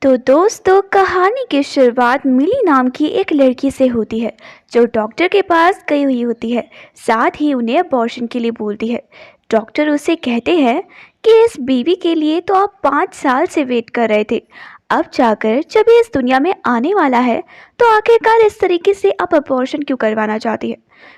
तो दोस्तों, कहानी की शुरुआत मिली नाम की एक लड़की से होती है जो डॉक्टर के पास गई हुई होती है। साथ ही उन्हें अबॉर्शन के लिए बोलती है। डॉक्टर उसे कहते हैं कि इस बेबी के लिए तो आप 5 साल से वेट कर रहे थे, अब जाकर जब ये इस दुनिया में आने वाला है तो आखिरकार इस तरीके से आप अबॉर्शन क्यों करवाना चाहती है।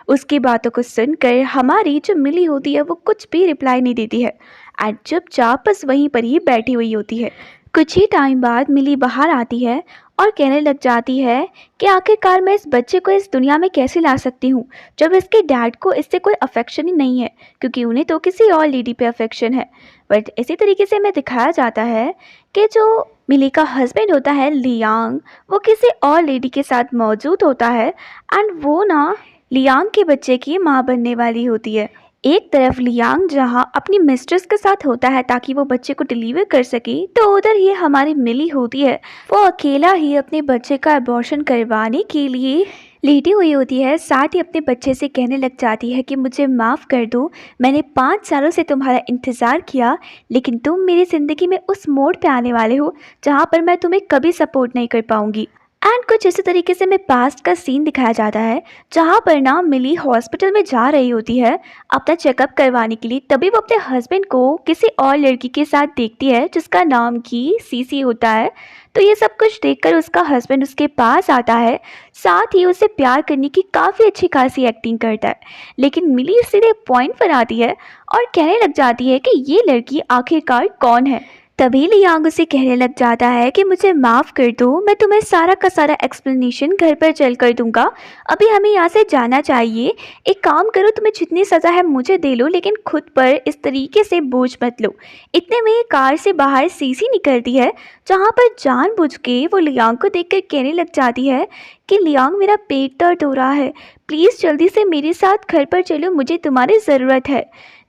उसकी बातों को सुनकर हमारी जो मिली होती है वो कुछ भी रिप्लाई नहीं देती है एंड चुपचाप बस वहीं पर ही बैठी हुई होती है। कुछ ही टाइम बाद मिली बाहर आती है और कहने लग जाती है कि आखिरकार मैं इस बच्चे को इस दुनिया में कैसे ला सकती हूँ जब इसके डैड को इससे कोई अफेक्शन ही नहीं है, क्योंकि उन्हें तो किसी और लेडी पे अफेक्शन है। बट इसी तरीके से हमें दिखाया जाता है कि जो मिली का हस्बैंड होता है लियांग, वो किसी और लेडी के साथ मौजूद होता है एंड वो ना लियांग के बच्चे की माँ बनने वाली होती है। एक तरफ लियांग जहाँ अपनी मिस्ट्रेस के साथ होता है ताकि वो बच्चे को डिलीवर कर सके, तो उधर ही हमारी मिली होती है, वो अकेला ही अपने बच्चे का अबॉर्शन करवाने के लिए लेटी हुई होती है। साथ ही अपने बच्चे से कहने लग जाती है कि मुझे माफ़ कर दो, मैंने 5 सालों से तुम्हारा इंतज़ार किया, लेकिन तुम मेरी ज़िंदगी में उस मोड़ पे आने वाले हो जहाँ पर मैं तुम्हें कभी सपोर्ट नहीं कर पाऊँगी। एंड कुछ इसी तरीके से हमें पास्ट का सीन दिखाया जाता है जहाँ पर ना मिली हॉस्पिटल में जा रही होती है अपना चेकअप करवाने के लिए। तभी वो अपने हस्बैंड को किसी और लड़की के साथ देखती है जिसका नाम की सीसी होता है। तो ये सब कुछ देखकर उसका हस्बैंड उसके पास आता है, साथ ही उसे प्यार करने की काफ़ी अच्छी खासी एक्टिंग करता है। लेकिन मिली सीधे पॉइंट पर आती है और कहने लग जाती है कि ये लड़की आखिरकार कौन है। तभी लियांग उसे कहने लग जाता है कि मुझे माफ़ कर दो, मैं तुम्हें सारा का सारा एक्सप्लेनेशन घर पर चल कर दूंगा, अभी हमें यहाँ से जाना चाहिए। एक काम करो, तुम्हें जितनी सज़ा है मुझे दे लो, लेकिन खुद पर इस तरीके से बोझ मत लो। इतने में कार से बाहर सीसी निकलती है जहाँ पर जानबूझ के वो लियांग को देखकर कहने लग जाती है कि लियांग, मेरा पेट दर्द हो रहा है, प्लीज़ जल्दी से मेरे साथ घर पर चलो, मुझे तुम्हारी ज़रूरत है।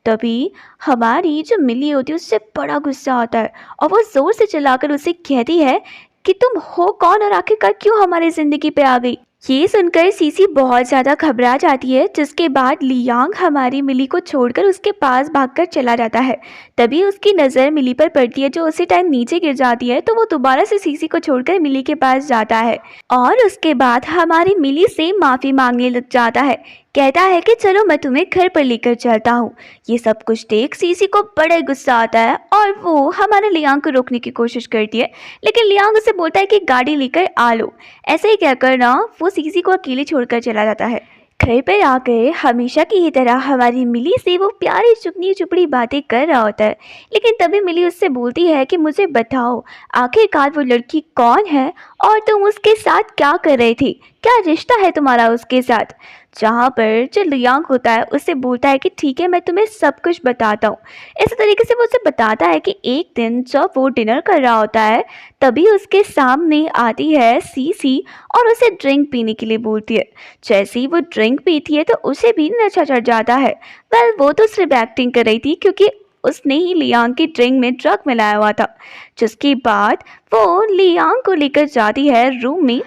तभी हमारी जो मिली होती है उससे बड़ा गुस्सा आता है और वो ज़ोर से चिल्लाकर उसे कहती है कि तुम हो कौन और आखिरकार क्यों हमारी ज़िंदगी पे आ गई। ये सुनकर सीसी बहुत ज़्यादा घबरा जाती है, जिसके बाद लियांग हमारी मिली को छोड़कर उसके पास भागकर चला जाता है। तभी उसकी नज़र मिली पर पड़ती है जो उसी टाइम नीचे गिर जाती है, तो वो दोबारा से सीसी को छोड़कर मिली के पास जाता है और उसके बाद हमारी मिली से माफ़ी मांगने लग जाता है। कहता है कि चलो मैं तुम्हें घर पर लेकर चलता हूँ। ये सब कुछ देख सीसी को बड़ा गुस्सा आता है और वो हमारे लियांग को रोकने की कोशिश करती है, लेकिन लियांग उसे बोलता है कि गाड़ी लेकर आ लो। ऐसे ही कहकर ना वो सीसी को अकेले छोड़कर चला जाता है। घर पर आकर हमेशा की ही तरह हमारी मिली से वो प्यारी चुपनी चुपड़ी बातें कर रहा होता है, लेकिन तभी मिली उससे बोलती है कि मुझे बताओ आखिरकार वो लड़की कौन है और तुम उसके साथ क्या कर रहे थे, क्या रिश्ता है तुम्हारा उसके साथ। जहाँ पर जो लियांग होता है उससे बोलता है कि ठीक है, मैं तुम्हें सब कुछ बताता हूँ। इस तरीके से वो उसे बताता है कि एक दिन जब वो डिनर कर रहा होता है तभी उसके सामने आती है सीसी और उसे ड्रिंक पीने के लिए बोलती है। जैसे ही वो ड्रिंक पीती है तो उसे भी नशा चढ़ जाता है। वेल, वो तो सिर्फ एक्टिंग कर रही थी क्योंकि उसने ही लियांग की ड्रिंक में ड्रग मिलाया हुआ था। जिसके बाद वो लियांग को लेकर जाती है रूम में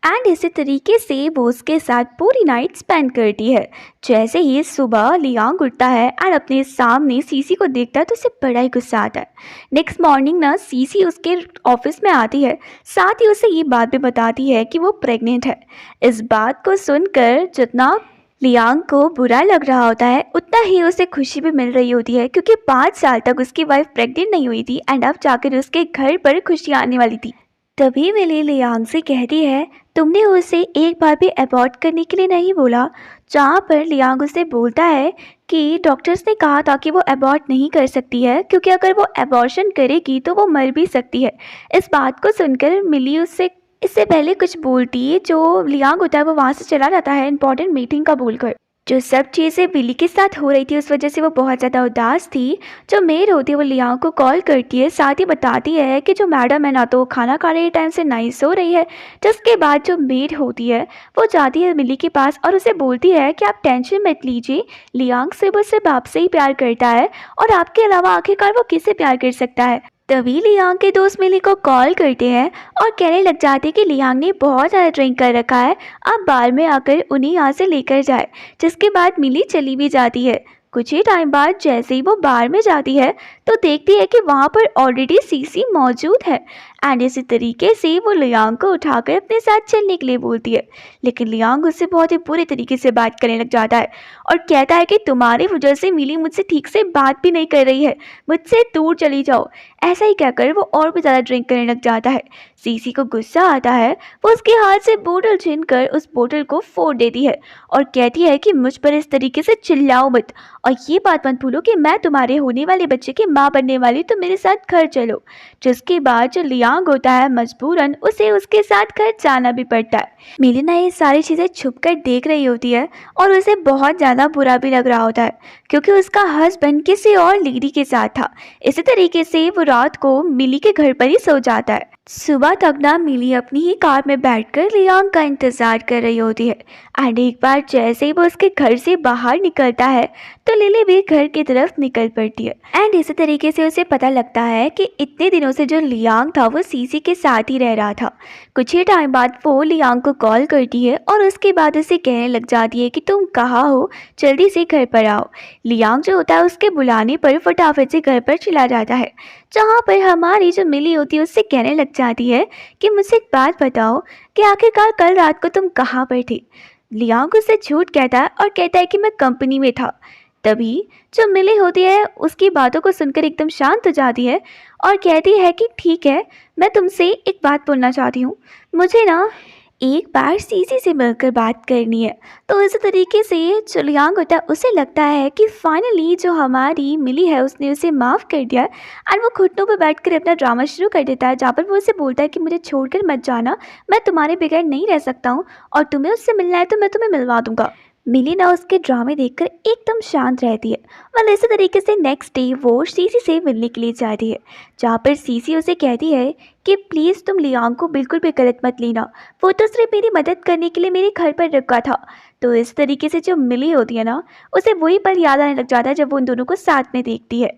एंड इसी तरीके से वो उसके साथ पूरी नाइट स्पेंड करती है। जैसे ही सुबह लियांग उठता है एंड अपने सामने सीसी को देखता है तो उसे बड़ा ही गुस्सा आता है। नेक्स्ट मॉर्निंग ना सीसी उसके ऑफिस में आती है, साथ ही उसे ये बात भी बताती है कि वो प्रेग्नेंट है। इस बात को सुनकर जितना लियांग को बुरा लग रहा होता है उतना ही उसे खुशी भी मिल रही होती है, क्योंकि 5 साल तक उसकी वाइफ प्रेग्नेंट नहीं हुई थी एंड अब जाकर उसके घर पर खुशी आने वाली थी। तभी मिली लियांग से कहती है, तुमने उसे एक बार भी अबॉर्ट करने के लिए नहीं बोला। जहाँ पर लियांग उसे बोलता है कि डॉक्टर्स ने कहा था कि वो अबॉर्ट नहीं कर सकती है, क्योंकि अगर वो अबॉर्शन करेगी तो वो मर भी सकती है। इस बात को सुनकर मिली उससे इससे पहले कुछ बोलती है, जो लियांग होता है वो वहाँ से चला जाता है इंपॉर्टेंट मीटिंग का बोलकर। जो सब चीज़ें मिली के साथ हो रही थी उस वजह से वो बहुत ज़्यादा उदास थी। जो मेड होती है वो लियांग को कॉल करती है, साथ ही बताती है कि जो मैडम है ना तो खाना खा रही टाइम से नहीं सो रही है। जिसके बाद जो मेड होती है वो जाती है मिली के पास और उसे बोलती है कि आप टेंशन मत लीजिए, लियांग सिर्फ आपसे ही प्यार करता है और आपके अलावा आखिरकार वो किससे प्यार कर सकता है। तभी लियांग के दोस्त मिली को कॉल करते हैं और कहने लग जाते हैं कि लियांग ने बहुत ज़्यादा ड्रिंक कर रखा है, आप बार में आकर उन्हें यहाँ से लेकर जाए। जिसके बाद मिली चली भी जाती है। कुछ ही टाइम बाद जैसे ही वो बार में जाती है तो देखती है कि वहाँ पर ऑलरेडी सीसी मौजूद है। एंड इसी तरीके से वो लियांग को उठाकर अपने साथ चलने के लिए बोलती है, लेकिन लियांग उससे बहुत ही बुरे तरीके से बात करने लग जाता है और कहता है कि तुम्हारी वजह से मिली मुझसे ठीक से बात भी नहीं कर रही है, मुझसे दूर चली जाओ। ऐसा ही कहकर वो और भी ज़्यादा ड्रिंक करने लग जाता है। सीसी को गुस्सा आता है, वो उसके हाथ से बोतल छीनकर उस बोतल को फोड़ देती है और कहती है कि मुझ पर इस तरीके से चिल्लाओ मत, और ये बात मत भूलो कि मैं तुम्हारे होने वाले बच्चे की माँ बनने वाली, तो मेरे साथ घर चलो। जिसके बाद जो लियांग होता है मजबूरन उसे उसके साथ घर जाना भी पड़ता है। मिलिना ये सारी चीज़ें छुपकर देख रही होती है और उसे बहुत ज़्यादा बुरा भी लग रहा होता है, क्योंकि उसका हस्बैंड किसी और लेडी के साथ था। इसी तरीके से वो रात को मिली के घर पर ही सो जाता है। सुबह तक ना मिली अपनी ही कार में बैठकर लियांग का इंतजार कर रही होती है। एंड एक बार जैसे ही वो उसके घर से बाहर निकलता है तो लिली भी घर की तरफ निकल पड़ती है। एंड इसी तरीके से उसे पता लगता है कि इतने दिनों से जो लियांग था वो सीसी के साथ ही रह रहा था। कुछ ही टाइम बाद वो लियांग को कॉल करती है और उसके बाद उसे कहने लग जाती है कि तुम कहाँ हो, जल्दी से घर पर आओ। लियांग जो होता है उसके बुलाने पर फटाफट से घर पर चला जाता है, जहाँ पर हमारी जो मिली होती है उससे कहने लग जाती है कि मुझसे एक बात बताओ कि आखिरकार कल रात को तुम कहाँ पर थे। लियांग उससे झूठ कहता है और कहता है कि मैं कंपनी में था। तभी जो मिली होती है उसकी बातों को सुनकर एकदम शांत हो जाती है और कहती है कि ठीक है, मैं तुमसे एक बात बोलना चाहती हूँ, मुझे ना एक बार सीसी से मिलकर बात करनी है। तो इस तरीके से जो लियांग होता है उसे लगता है कि फाइनली जो हमारी मिली है उसने उसे माफ़ कर दिया है। एंड वो घुटनों पर बैठकर अपना ड्रामा शुरू कर देता है, जहाँ पर वो उसे बोलता है कि मुझे छोड़कर मत जाना, मैं तुम्हारे बगैर नहीं रह सकता हूँ, और तुम्हें उससे मिलना है तो मैं तुम्हें मिलवा दूंगा। मिली ना उसके ड्रामे देखकर एकदम शांत रहती है। वह इसी तरीके से नेक्स्ट डे वो सीसी से मिलने के लिए जाती है, जहाँ पर सीसी उसे कहती है कि प्लीज़ तुम लियांग को बिल्कुल भी गलत मत लेना, वो तो सिर्फ मेरी मदद करने के लिए मेरे घर पर रुका था। तो इस तरीके से जो मिली होती है ना उसे वही पल याद आने लग जाता है जब वो उन दोनों को साथ में देखती है।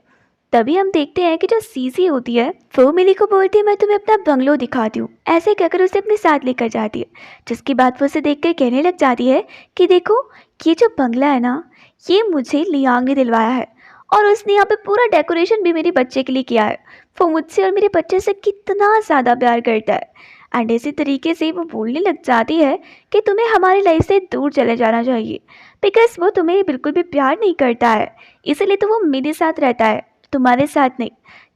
तभी हम देखते हैं कि जो सीसी होती है वो मिली को बोलती है मैं तुम्हें अपना बंगलो दिखाती हूँ, ऐसे कहकर उसे अपने साथ लेकर जाती है। जिसके बाद वो उसे देखकर कहने लग जाती है कि देखो ये जो बंगला है ना ये मुझे लियांग ने दिलवाया है, और उसने यहाँ पे पूरा डेकोरेशन भी मेरे बच्चे के लिए किया है। वो मुझसे और मेरे बच्चे से कितना ज़्यादा प्यार करता है। एंड इसी तरीके से वो बोलने लग जाती है कि तुम्हें हमारी लाइफ से दूर चले जाना चाहिए, बिकॉज वो तुम्हें बिल्कुल भी प्यार नहीं करता है, इसीलिए तो वो मेरे साथ रहता है, तुम्हारे साथ नहीं।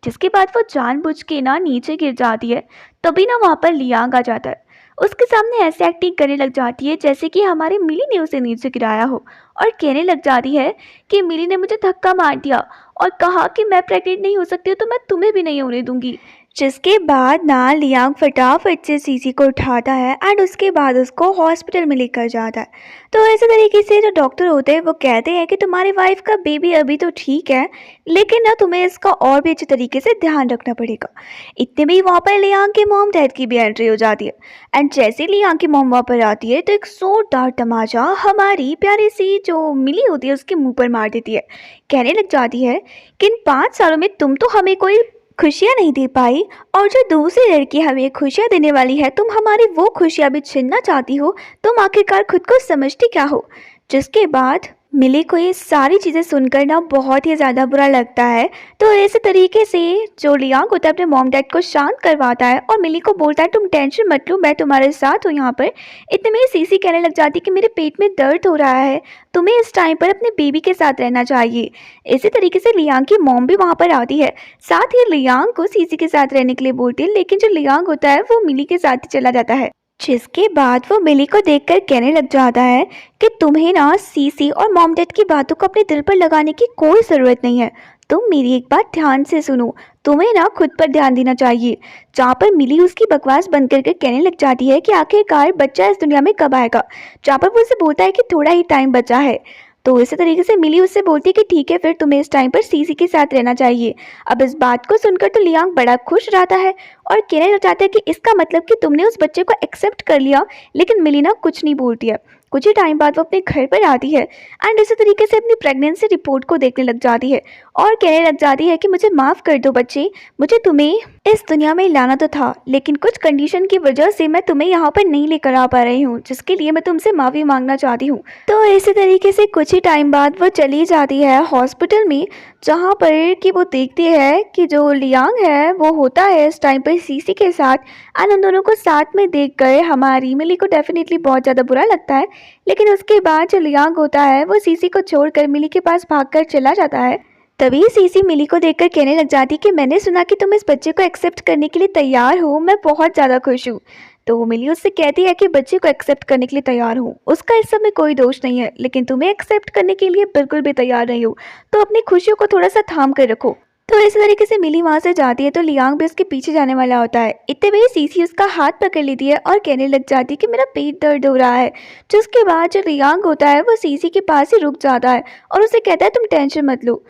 जिसके बाद वो जानबूझ के ना नीचे गिर जाती है। तभी ना वहाँ पर लियांग आ जाता है, उसके सामने ऐसे एक्टिंग करने लग जाती है जैसे कि हमारी मिली ने उसे नीचे गिराया हो, और कहने लग जाती है कि मिली ने मुझे धक्का मार दिया और कहा कि मैं प्रेग्नेंट नहीं हो सकती हूँ तो मैं तुम्हें भी नहीं होने दूंगी। जिसके बाद ना लियांग फटाफट से सीसी को उठाता है एंड उसके बाद उसको हॉस्पिटल में लेकर जाता है। तो इसी तरीके से जो डॉक्टर होते हैं वो कहते हैं कि तुम्हारी वाइफ का बेबी अभी तो ठीक है, लेकिन ना तुम्हें इसका और भी अच्छे तरीके से ध्यान रखना पड़ेगा। इतने में ही वहाँ पर लियांग के मॉम डैड की भी एंट्री हो जाती है। एंड जैसे लियांग की मॉम वहाँ पर आती है तो एक जोरदार तमाचा हमारी प्यारी सी जो मिली होती है उसके मुँह पर मार देती है। कहने लग जाती है कि इन 5 सालों में तुम तो हमें कोई खुशियाँ नहीं दे पाई, और जो दूसरी लड़की हमें खुशियाँ देने वाली है तुम हमारी वो खुशियाँ भी छीनना चाहती हो, तुम आखिरकार खुद को समझती क्या हो। जिसके बाद मिली को ये सारी चीज़ें सुनकर ना बहुत ही ज़्यादा बुरा लगता है। तो इसी तरीके से जो लियांग होता है अपने मॉम डैड को शांत करवाता है और मिली को बोलता है तुम टेंशन मत लो, मैं तुम्हारे साथ हूँ यहाँ पर। इतने में सीसी कहने लग जाती है कि मेरे पेट में दर्द हो रहा है, तुम्हें इस टाइम पर अपने बेबी के साथ रहना चाहिए। इसी तरीके से लियांग की मॉम भी वहाँ पर आती है, साथ ही लियांग को सीसी के साथ रहने के लिए बोलती है, लेकिन जो लियांग होता है वो मिली के साथ ही चला जाता है। जिसके बाद वो मिली को देखकर कहने लग जाता है कि तुम्हें ना सीसी और मॉम डैड की बातों को अपने दिल पर लगाने की कोई ज़रूरत नहीं है, तुम मेरी एक बात ध्यान से सुनो, तुम्हें ना खुद पर ध्यान देना चाहिए। जहाँ पर मिली उसकी बकवास बंद करके कहने लग जाती है कि आखिरकार बच्चा इस दुनिया में कब आएगा, जहाँ पर वो उसे बोलता है कि थोड़ा ही टाइम बचा है। तो इसी तरीके से मिली उससे बोलती है कि ठीक है फिर तुम्हें इस टाइम पर सीसी के साथ रहना चाहिए। अब इस बात को सुनकर तो लियांग बड़ा खुश रहता है और कहने लग जाता है कि इसका मतलब कि तुमने उस बच्चे को एक्सेप्ट कर लिया। लेकिन मिली ना कुछ नहीं बोलती है। कुछ ही टाइम बाद वो अपने घर पर आती है एंड इसी तरीके से अपनी प्रेगनेंसी रिपोर्ट को देखने लग जाती है और कहने लग जाती है कि मुझे माफ़ कर दो बच्चे, मुझे तुम्हें इस दुनिया में लाना तो था, लेकिन कुछ कंडीशन की वजह से मैं तुम्हें यहाँ पर नहीं लेकर आ पा रही हूँ, जिसके लिए मैं तुमसे माफ़ी मांगना चाहती हूँ। तो इसी तरीके से कुछ ही टाइम बाद वो चली जाती है हॉस्पिटल में, जहाँ पर कि वो देखती है कि जो लियांग है वो होता है इस टाइम पर सीसी के साथ। एंड उन दोनों को साथ में देखकर हमारी मिली को डेफिनेटली बहुत ज़्यादा बुरा लगता है, लेकिन उसके बाद जो लियांग होता है वो सीसी को छोड़कर मिली के पास भागकर चला जाता है। तभी सीसी मिली को देखकर कहने लग जाती कि मैंने सुना कि तुम इस बच्चे को एक्सेप्ट करने के लिए तैयार हो, मैं बहुत ज़्यादा खुश हूँ। तो वो मिली उससे कहती है कि बच्चे को एक्सेप्ट करने के लिए तैयार हूँ, उसका इस सब में कोई दोष नहीं है, लेकिन तुम्हें एक्सेप्ट करने के लिए बिल्कुल भी तैयार नहीं हो, तो अपनी खुशियों को थोड़ा सा थाम कर रखो। तो इस तरीके से मिली वहाँ से जाती है तो लियांग भी उसके पीछे जाने वाला होता है। इतने में ही सीसी उसका हाथ पकड़ लेती है और कहने लग जाती है कि मेरा पेट दर्द हो रहा है। जिसके बाद जो लियांग होता है वो सीसी के पास ही रुक जाता है और उसे कहता है तुम टेंशन मत लो।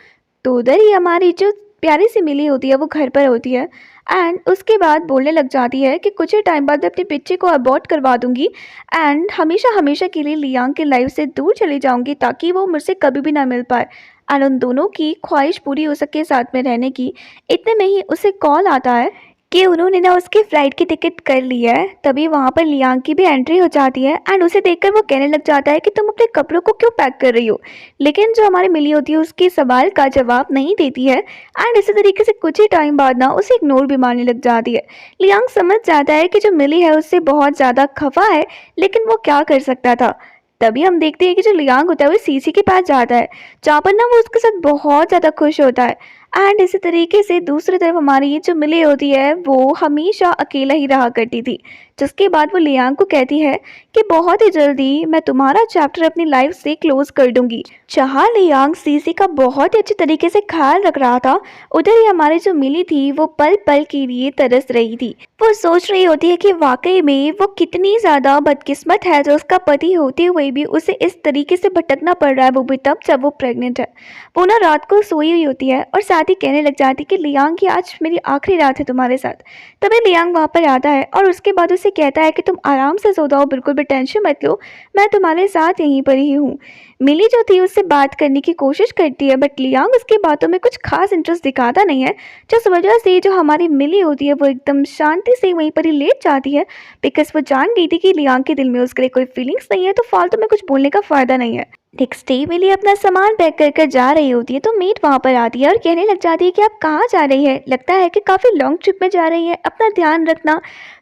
तो उधर ही हमारी जो प्यारी सी मिली होती है वो घर पर होती है एंड उसके बाद बोलने लग जाती है कि कुछ ही टाइम बाद मैं अपने बच्चे को अबॉर्ट करवा दूंगी एंड हमेशा हमेशा के लिए लियांग के लाइफ से दूर चली जाऊंगी, ताकि वो मुझसे कभी भी ना मिल पाए एंड उन दोनों की ख्वाहिश पूरी हो सके साथ में रहने की। इतने में ही उसे कॉल आता है कि उन्होंने ना उसकी फ़्लाइट की टिकट कर ली है। तभी वहाँ पर लियांग की भी एंट्री हो जाती है एंड उसे देखकर वो कहने लग जाता है कि तुम अपने कपड़ों को क्यों पैक कर रही हो, लेकिन जो हमारी मिली होती है उसके सवाल का जवाब नहीं देती है एंड इसी तरीके से कुछ ही टाइम बाद ना उसे इग्नोर भी मारने लग जाती है। लियांग समझ जाता है कि जो मिली है उससे बहुत ज़्यादा खफा है, लेकिन वो क्या कर सकता था। तभी हम देखते हैं कि जो लियांग होता है वो सीसी के पास जाता है, जहाँ पर ना वो उसके साथ बहुत ज़्यादा खुश होता है एंड इसी तरीके से दूसरी तरफ हमारी जो मिली होती है वो हमेशा अकेला ही रहा करती थी। जिसके बाद वो लियांग को कहती है कि बहुत ही जल्दी मैं तुम्हारा चैप्टर अपनी लाइफ से क्लोज कर दूंगी। जहाँ लियांग सीसी का बहुत ही अच्छे तरीके से ख्याल रख रहा था, उधर ही हमारी जो मिली थी वो पल पल के लिए तरस रही थी। वो सोच रही होती है कि वाकई में वो कितनी ज़्यादा बदकिस्मत है जो उसका पति होते हुए भी उसे इस तरीके से भटकना पड़ रहा है, वो भी तब जब वो प्रेग्नेंट है। वो ना रात को सोई हुई होती है और साथ ही कहने लग जाती कि लियांग की आज मेरी आखिरी रात है तुम्हारे साथ। तभी लियांग वहाँ पर आता है और उसके बाद उसे कहता है कि तुम आराम से सो जाओ, बिल्कुल भी टेंशन मत लो, मैं तुम्हारे साथ यहीं पर ही हूँ। मिली जो थी उससे बात करने की कोशिश करती है, बट लियांग उसकी बातों में कुछ खास इंटरेस्ट दिखाता नहीं है, जिस वजह से जो हमारी मिली होती है वो एकदम शांति से वहीं पर ही लेट जाती है, बिकॉज वो जान गई थी कि लियांग के दिल में उसके लिए कोई फीलिंग्स नहीं है, तो फालतू में कुछ बोलने का फ़ायदा नहीं है। नेक्स्ट डे मिली अपना सामान पैक कर कर जा रही होती है तो मीट वहाँ पर आती है और कहने लग जाती है कि आप कहाँ जा रही है, लगता है कि काफ़ी लॉन्ग ट्रिप में जा रही है, अपना ध्यान रखना।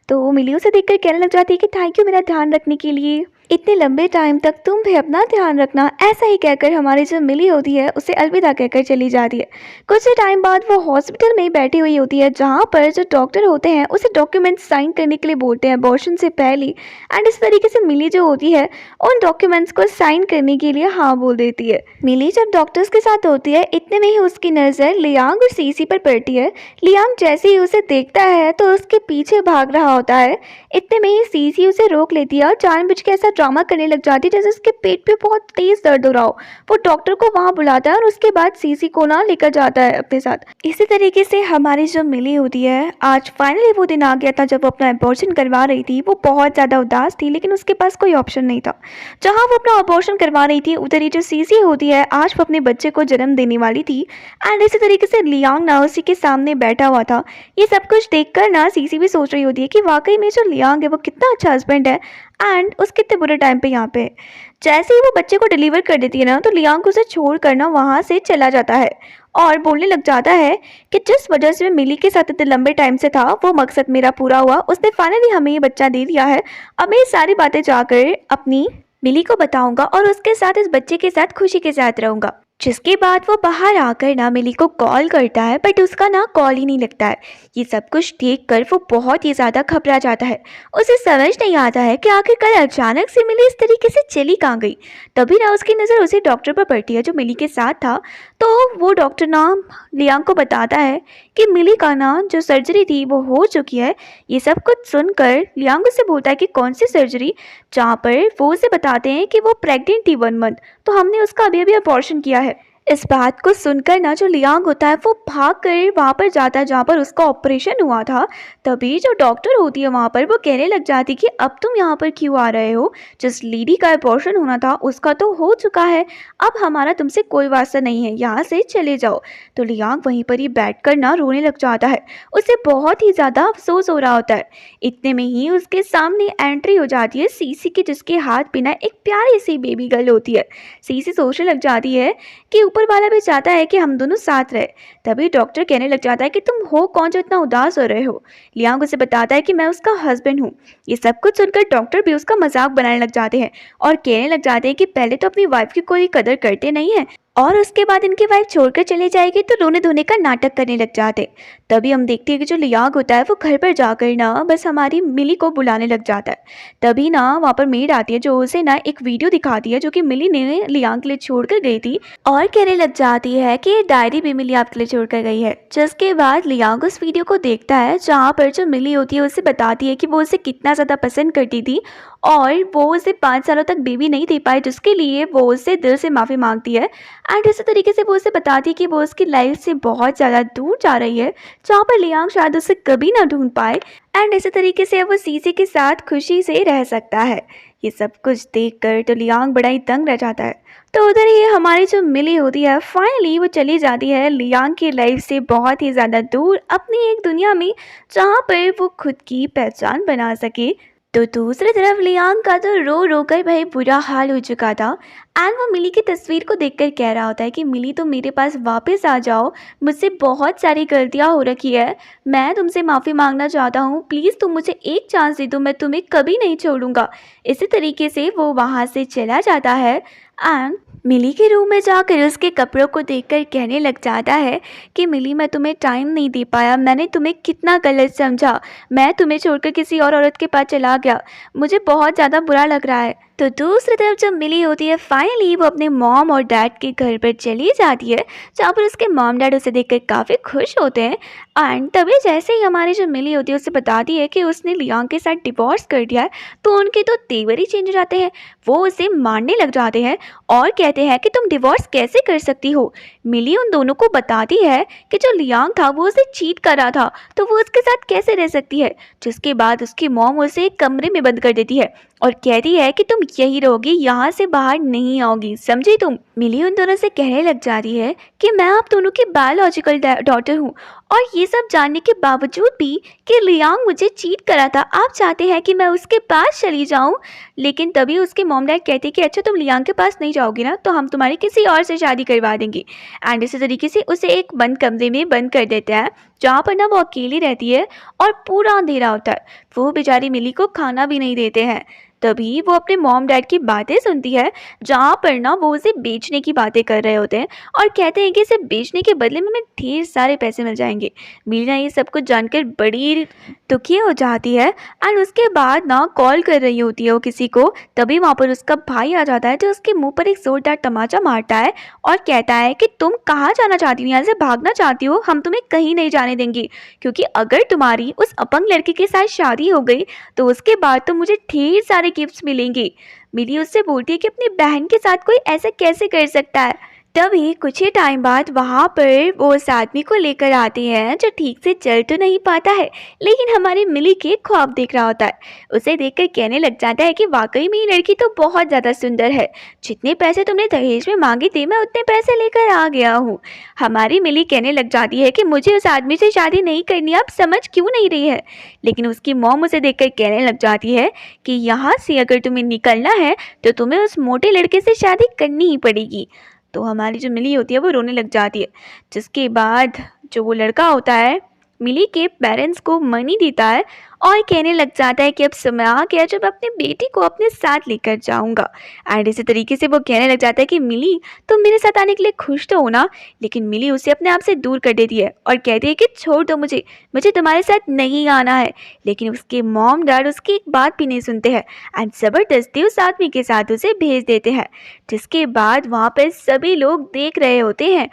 तो मिली उसे देखकर कहने लग जाती है कि थैंक यू मेरा ध्यान रखने के लिए, इतने लंबे टाइम तक तुम भी अपना ध्यान रखना। ऐसा ही कहकर हमारी जो मिली होती है उसे अलविदा कहकर चली जाती है। कुछ ही टाइम बाद वो हॉस्पिटल में ही बैठी हुई होती है, जहाँ पर जो डॉक्टर होते हैं उसे डॉक्यूमेंट साइन करने के लिए बोलते हैं अबॉर्शन से पहले एंड इस तरीके से मिली जो होती है उन डॉक्यूमेंट्स को साइन करने के लिए हाँ बोल देती है। मिली जब डॉक्टर्स के साथ होती है, इतने में ही उसकी नज़र लियांग और सीसी पर पड़ती है। लियांग जैसे ही उसे देखता है तो उसके पीछे भाग रहा होता है। इतने में ही सीसी उसे रोक लेती है और जानबूझ के ऐसा ड्रामा करने लग जाती है जैसे उसके पेट पे बहुत तेज दर्द हो रहा हो। वो डॉक्टर को वहाँ बुलाता है और उसके बाद सीसी को ना लेकर जाता है अपने साथ। इसी तरीके से हमारी जो मिली होती है, आज फाइनली वो दिन आ गया था जब वो अपना अबॉर्शन करवा रही थी। वो बहुत ज़्यादा उदास थी, लेकिन उसके पास कोई ऑप्शन नहीं था। जहाँ वो अपना अबॉर्शन करवा रही थी, उधर ही जो सीसी होती है आज वो अपने बच्चे को जन्म देने वाली थी एंड इसी तरीके से लियांग ना उसी के सामने बैठा हुआ था। ये सब कुछ देखकर ना सीसी भी सोच रही होती है कि वाकई में जो लियांग है वो कितना अच्छा हस्बैंड है एंड उस कितने बुरे टाइम पे यहाँ पे। जैसे ही वो बच्चे को डिलीवर कर देती है ना, तो लियांग उसे छोड़ कर ना वहाँ से चला जाता है और बोलने लग जाता है कि जिस वजह से मैं मिली के साथ इतने लंबे टाइम से था वो मकसद मेरा पूरा हुआ, उसने फाइनली हमें ये बच्चा दे दिया है। अब मैं ये सारी बातें जाकर अपनी मिली को बताऊंगा और उसके साथ इस बच्चे के साथ खुशी के साथ रहूंगा। जिसके बाद वो बाहर आकर ना मिली को कॉल करता है, बट उसका ना कॉल ही नहीं लगता है। ये सब कुछ देखकर वो बहुत ही ज़्यादा घबरा जाता है। उसे समझ नहीं आता है कि आखिरकार अचानक से मिली इस तरीके से चली कहाँ गई। तभी ना उसकी नज़र उसी डॉक्टर पर पड़ती है जो मिली के साथ था। तो वो डॉक्टर ना लियांग को बताता है कि मिली का ना जो सर्जरी थी वो हो चुकी है। ये सब कुछ सुनकर लियांग उससे बोलता है कि कौन सी सर्जरी, जहाँ पर वो उसे बताते हैं कि वो प्रेग्नेंट थी 1 मंथ, तो हमने उसका अभी अभी अबॉर्शन किया है। इस बात को सुनकर ना जो लियांग होता है वो भाग कर वहाँ पर जाता है जहाँ पर उसका ऑपरेशन हुआ था। तभी जो डॉक्टर होती है वहाँ पर वो कहने लग जाती कि अब तुम यहाँ पर क्यों आ रहे हो, जिस लेडी का अबॉर्शन होना था उसका तो हो चुका है, अब हमारा तुमसे कोई वास्ता नहीं है, यहाँ से चले जाओ। तो लियांग वहीं पर ही बैठ कर ना रोने लग जाता है, उसे बहुत ही ज़्यादा अफसोस हो रहा होता है। इतने में ही उसके सामने एंट्री हो जाती है सीसी की, जिसके हाथ बिना एक प्यारी सी बेबी गर्ल होती है। सीसी सोचने लग जाती है कि ऊपर वाला भी चाहता है कि हम दोनों साथ रहे। तभी डॉक्टर कहने लग जाता है कि तुम हो कौन जो इतना उदास हो रहे हो। लियांग उसे बताता है कि मैं उसका हस्बैंड हूँ। ये सब कुछ सुनकर डॉक्टर भी उसका मजाक बनाने लग जाते हैं और कहने लग जाते हैं कि पहले तो अपनी वाइफ की कोई कदर करते नहीं है और उसके बाद इनकी वाइफ छोड़कर चली जाएगी तो रोने धोने का नाटक करने लग जाते। तभी हम देखते हैं कि जो लियांग होता है वो घर पर जाकर ना बस हमारी मिली को बुलाने लग जाता है। तभी ना वहाँ पर मेड आती है जो उसे ना एक वीडियो दिखाती है जो कि मिली ने लियांग के लिए छोड़ कर गई थी और कहने लग जाती है कि ये डायरी भी मिली आपके लिए छोड़ कर गई है। जिसके बाद लियांग उस वीडियो को देखता है जहाँ पर जो मिली होती है उसे बताती है कि वो उसे कितना ज़्यादा पसंद करती थी और वो उसे 5 सालों तक बेबी नहीं दे पाए, जिसके लिए वो उससे दिल से माफ़ी मांगती है। एंड इसी तरीके से वो उसे बताती है कि वो उसकी लाइफ से बहुत ज़्यादा दूर जा रही है जहाँ पर लियांग शायद उसे कभी ना ढूंढ पाए। एंड इसी तरीके से वो सीसी के साथ खुशी से रह सकता है। ये सब कुछ देखकर तो लियांग बड़ा ही तंग रह जाता है। तो उधर ही हमारी जो मिली होती है फाइनली वो चली जाती है लियांग की लाइफ से बहुत ही ज़्यादा दूर अपनी एक दुनिया में जहाँ पर वो खुद की पहचान बना सके। तो दूसरी तरफ लियांग का तो रो रो कर भाई बुरा हाल हो चुका था। एंड वो मिली की तस्वीर को देखकर कह रहा होता है कि मिली तुम मेरे पास वापस आ जाओ, मुझसे बहुत सारी गलतियां हो रखी है, मैं तुमसे माफ़ी मांगना चाहता हूँ, प्लीज़ तुम मुझे एक चांस दे दो, मैं तुम्हें कभी नहीं छोड़ूंगा। इसी तरीके से वो वहाँ से चला जाता है। एंड मिली के रूम में जाकर उसके कपड़ों को देखकर कहने लग जाता है कि मिली मैं तुम्हें टाइम नहीं दे पाया, मैंने तुम्हें कितना गलत समझा, मैं तुम्हें छोड़कर किसी और औरत के पास चला गया, मुझे बहुत ज़्यादा बुरा लग रहा है। तो दूसरी तरफ जब मिली होती है फाइनली वो अपने मॉम और डैड के घर पर चली जाती है जहाँ पर उसके मॉम डैड उसे देखकर काफ़ी खुश होते हैं। एंड तभी जैसे ही हमारी जो मिली होती है उसे बताती है कि उसने लियांग के साथ डिवोर्स कर दिया है तो उनके तो तेवर ही चेंज हो जाते हैं, वो उसे मारने लग जाते हैं और कहते हैं कि तुम डिवोर्स कैसे कर सकती हो। मिली उन दोनों को बताती है कि जो लियांग था वो उसे चीट कर रहा था तो वो उसके साथ कैसे रह सकती है। जिसके बाद उसकी मॉम उसे एक कमरे में बंद कर देती है और कहती है कि तुम यही रहोगी, यहाँ से बाहर नहीं आओगी, समझी तुम। मिली उन दोनों से कहने लग जाती है कि मैं आप दोनों की बायोलॉजिकल डॉटर हूँ और ये सब जानने के बावजूद भी कि लियांग मुझे चीट करा था आप चाहते हैं कि मैं उसके पास चली जाऊं। लेकिन तभी उसके मॉम डैड कहते कि अच्छा तुम लियांग के पास नहीं जाओगी ना तो हम तुम्हारी किसी और से शादी करवा देंगे। एंड इसी तरीके से उसे एक बंद कमरे में बंद कर देते हैं जहाँ पर ना वो अकेली रहती है और पूरा अंधेरा होता है। वो बेचारी मिली को खाना भी नहीं देते हैं। तभी वो अपने मॉम डैड की बातें सुनती है जहाँ पर ना वो उसे बेचने की बातें कर रहे होते हैं और कहते हैं कि इसे बेचने के बदले में ढेर सारे पैसे मिल जाएंगे। मीना ये सब कुछ जानकर बड़ी दुखी हो जाती है एंड उसके बाद ना कॉल कर रही होती है वो किसी को। तभी वहाँ पर उसका भाई आ जाता है जो उसके मुंह पर एक जोरदार तमाचा मारता है और कहता है कि तुम कहाँ जाना चाहती हो, यहाँ से भागना चाहती हो, हम तुम्हें कहीं नहीं जाने देंगे क्योंकि अगर तुम्हारी उस अपंग लड़के के साथ शादी हो गई तो उसके बाद तो मुझे ढेर सारे गिफ्ट्स मिलेंगे। मिली उससे बोलती है कि अपनी बहन के साथ कोई ऐसा कैसे कर सकता है। तभी कुछ ही टाइम बाद वहाँ पर वो उस आदमी को लेकर आते हैं जो ठीक से चल तो नहीं पाता है लेकिन हमारी मिली के ख्वाब देख रहा होता है। उसे देखकर कहने लग जाता है कि वाकई में ये लड़की तो बहुत ज़्यादा सुंदर है, जितने पैसे तुमने दहेज में मांगे थे मैं उतने पैसे लेकर आ गया हूँ। हमारी मिली कहने लग जाती है कि मुझे उस आदमी से शादी नहीं करनी, आप समझ क्यों नहीं रही है। लेकिन उसकी मॉम उसे देखकर कहने लग जाती है कि यहाँ से अगर तुम्हें निकलना है तो तुम्हें उस मोटे लड़के से शादी करनी ही पड़ेगी। तो हमारी जो मिली होती है वो रोने लग जाती है। जिसके बाद जो वो लड़का होता है मिली के पेरेंट्स को मनी देता है और कहने लग जाता है कि अब समय आ गया जब अपने बेटी को अपने साथ लेकर जाऊंगा। एंड इसी तरीके से वो कहने लग जाता है कि मिली तुम मेरे साथ आने के लिए खुश तो हो ना। लेकिन मिली उसे अपने आप से दूर कर देती है और कहती है कि छोड़ दो मुझे, मुझे तुम्हारे साथ नहीं आना है। लेकिन उसके मॉम डैड उसकी एक बात भी नहीं सुनते हैं एंड ज़बरदस्ती उस आदमी के साथ उसे भेज देते हैं। जिसके बाद वहाँ पर सभी लोग देख रहे होते हैं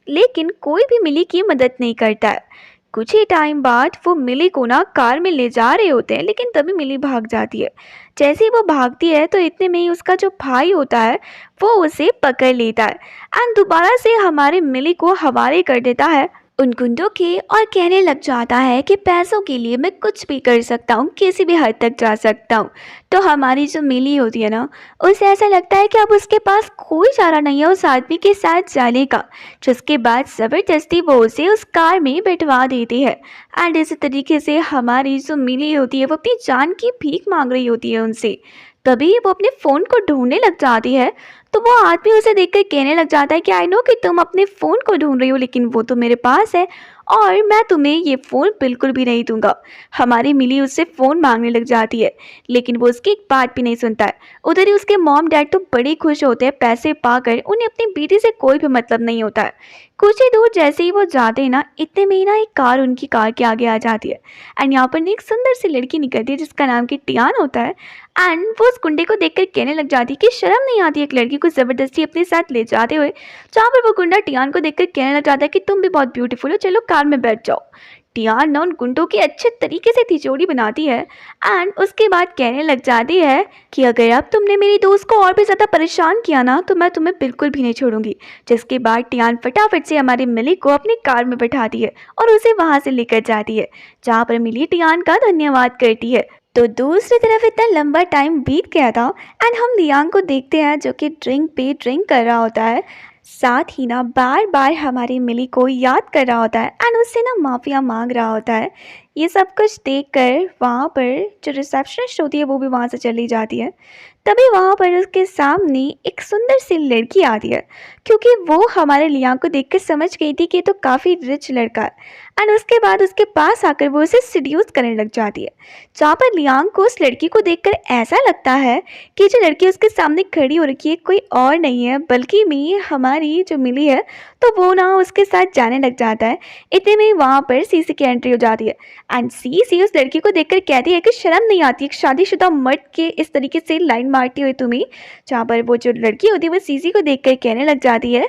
लेकिन कोई भी मिली की मदद नहीं करता है कुछ ही टाइम बाद वो मिली को ना कार में ले जा रहे होते हैं, लेकिन तभी मिली भाग जाती है। जैसे ही वो भागती है तो इतने में ही उसका जो भाई होता है वो उसे पकड़ लेता है एंड दोबारा से हमारे मिली को हवाले कर देता है उन गुंडों के, और कहने लग जाता है कि पैसों के लिए मैं कुछ भी कर सकता हूँ, किसी भी हद तक जा सकता हूँ। तो हमारी जो मिली होती है ना, उसे ऐसा लगता है कि अब उसके पास कोई चारा नहीं है उस आदमी के साथ जाने का, जिसके बाद ज़बरदस्ती वो उसे उस कार में बैठवा देती है। एंड इसी तरीके से हमारी जो मिली होती है वो अपनी जान की भीख मांग रही होती है उनसे। तभी वो अपने फ़ोन को ढूंढने लग जाती है, तो वो आदमी उसे देखकर कहने लग जाता है कि आई नो कि तुम अपने फ़ोन को ढूंढ रही हो, लेकिन वो तो मेरे पास है और मैं तुम्हें ये फ़ोन बिल्कुल भी नहीं दूंगा। हमारी मिली उससे फ़ोन मांगने लग जाती है, लेकिन वो उसकी एक बात भी नहीं सुनता है। उधर ही उसके मॉम डैड तो बड़े खुश होते हैं पैसे पाकर, उन्हें अपनी बेटी से कोई भी मतलब नहीं होता है। कुछ ही दूर जैसे ही वो जाते हैं ना, इतने में ही ना एक कार उनकी कार के आगे आ जाती है एंड यहाँ पर एक सुंदर सी लड़की निकलती है जिसका नाम कि टियान होता है। एंड वो उस गुंडे को देखकर कहने लग जाती है कि शर्म नहीं आती एक लड़की को ज़बरदस्ती अपने साथ ले जाते हुए। जहाँ पर वो गुंडा टियान को देखकर कहने लग जाता है कि तुम भी बहुत ब्यूटीफुल हो, चलो कार में बैठ जाओ। टियान ना उन गुंडों की अच्छे तरीके से तिजोरी बनाती है एंड उसके बाद कहने लग जाती है कि अगर अब तुमने मेरी दोस्त को और भी ज़्यादा परेशान किया ना तो मैं तुम्हें बिल्कुल भी नहीं छोड़ूंगी। जिसके बाद टियान फटाफट से हमारी मिली को अपनी कार में बैठाती है और उसे वहाँ से लेकर जाती है, जहाँ पर मिली टियान का धन्यवाद करती है। तो दूसरी तरफ इतना लंबा टाइम बीत गया था एंड हम लियांग को देखते हैं जो कि ड्रिंक पे ड्रिंक कर रहा होता है, साथ ही ना बार बार हमारी मिली को याद कर रहा होता है एंड उससे ना माफ़िया मांग रहा होता है। ये सब कुछ देखकर वहाँ पर जो रिसेप्शनिस्ट होती है वो भी वहाँ से चली जाती है। तभी वहाँ पर उसके सामने एक सुंदर सी लड़की आती है, क्योंकि वो हमारे लियांग को देखकर समझ गई थी कि ये तो काफ़ी रिच लड़का है एंड उसके बाद उसके पास आकर वो उसे सीड्यूस करने लग जाती है। जहाँ पर लियांग को उस लड़की को देखकर ऐसा लगता है कि जो लड़की उसके सामने खड़ी हो रखी है कोई और नहीं है बल्कि मैं हमारी जो मिली है, तो वो ना उसके साथ जाने लग जाता है। इतने में वहाँ पर सीसी की एंट्री हो जाती है एंड सीसी उस लड़की को देखकर कहती है कि शर्म नहीं आती एक शादीशुदा मर्द के इस तरीके से लाइन मारती हुई तुम्हें। जहाँ पर वो जो लड़की होती है वो सीसी को देखकर कहने लग जाती है,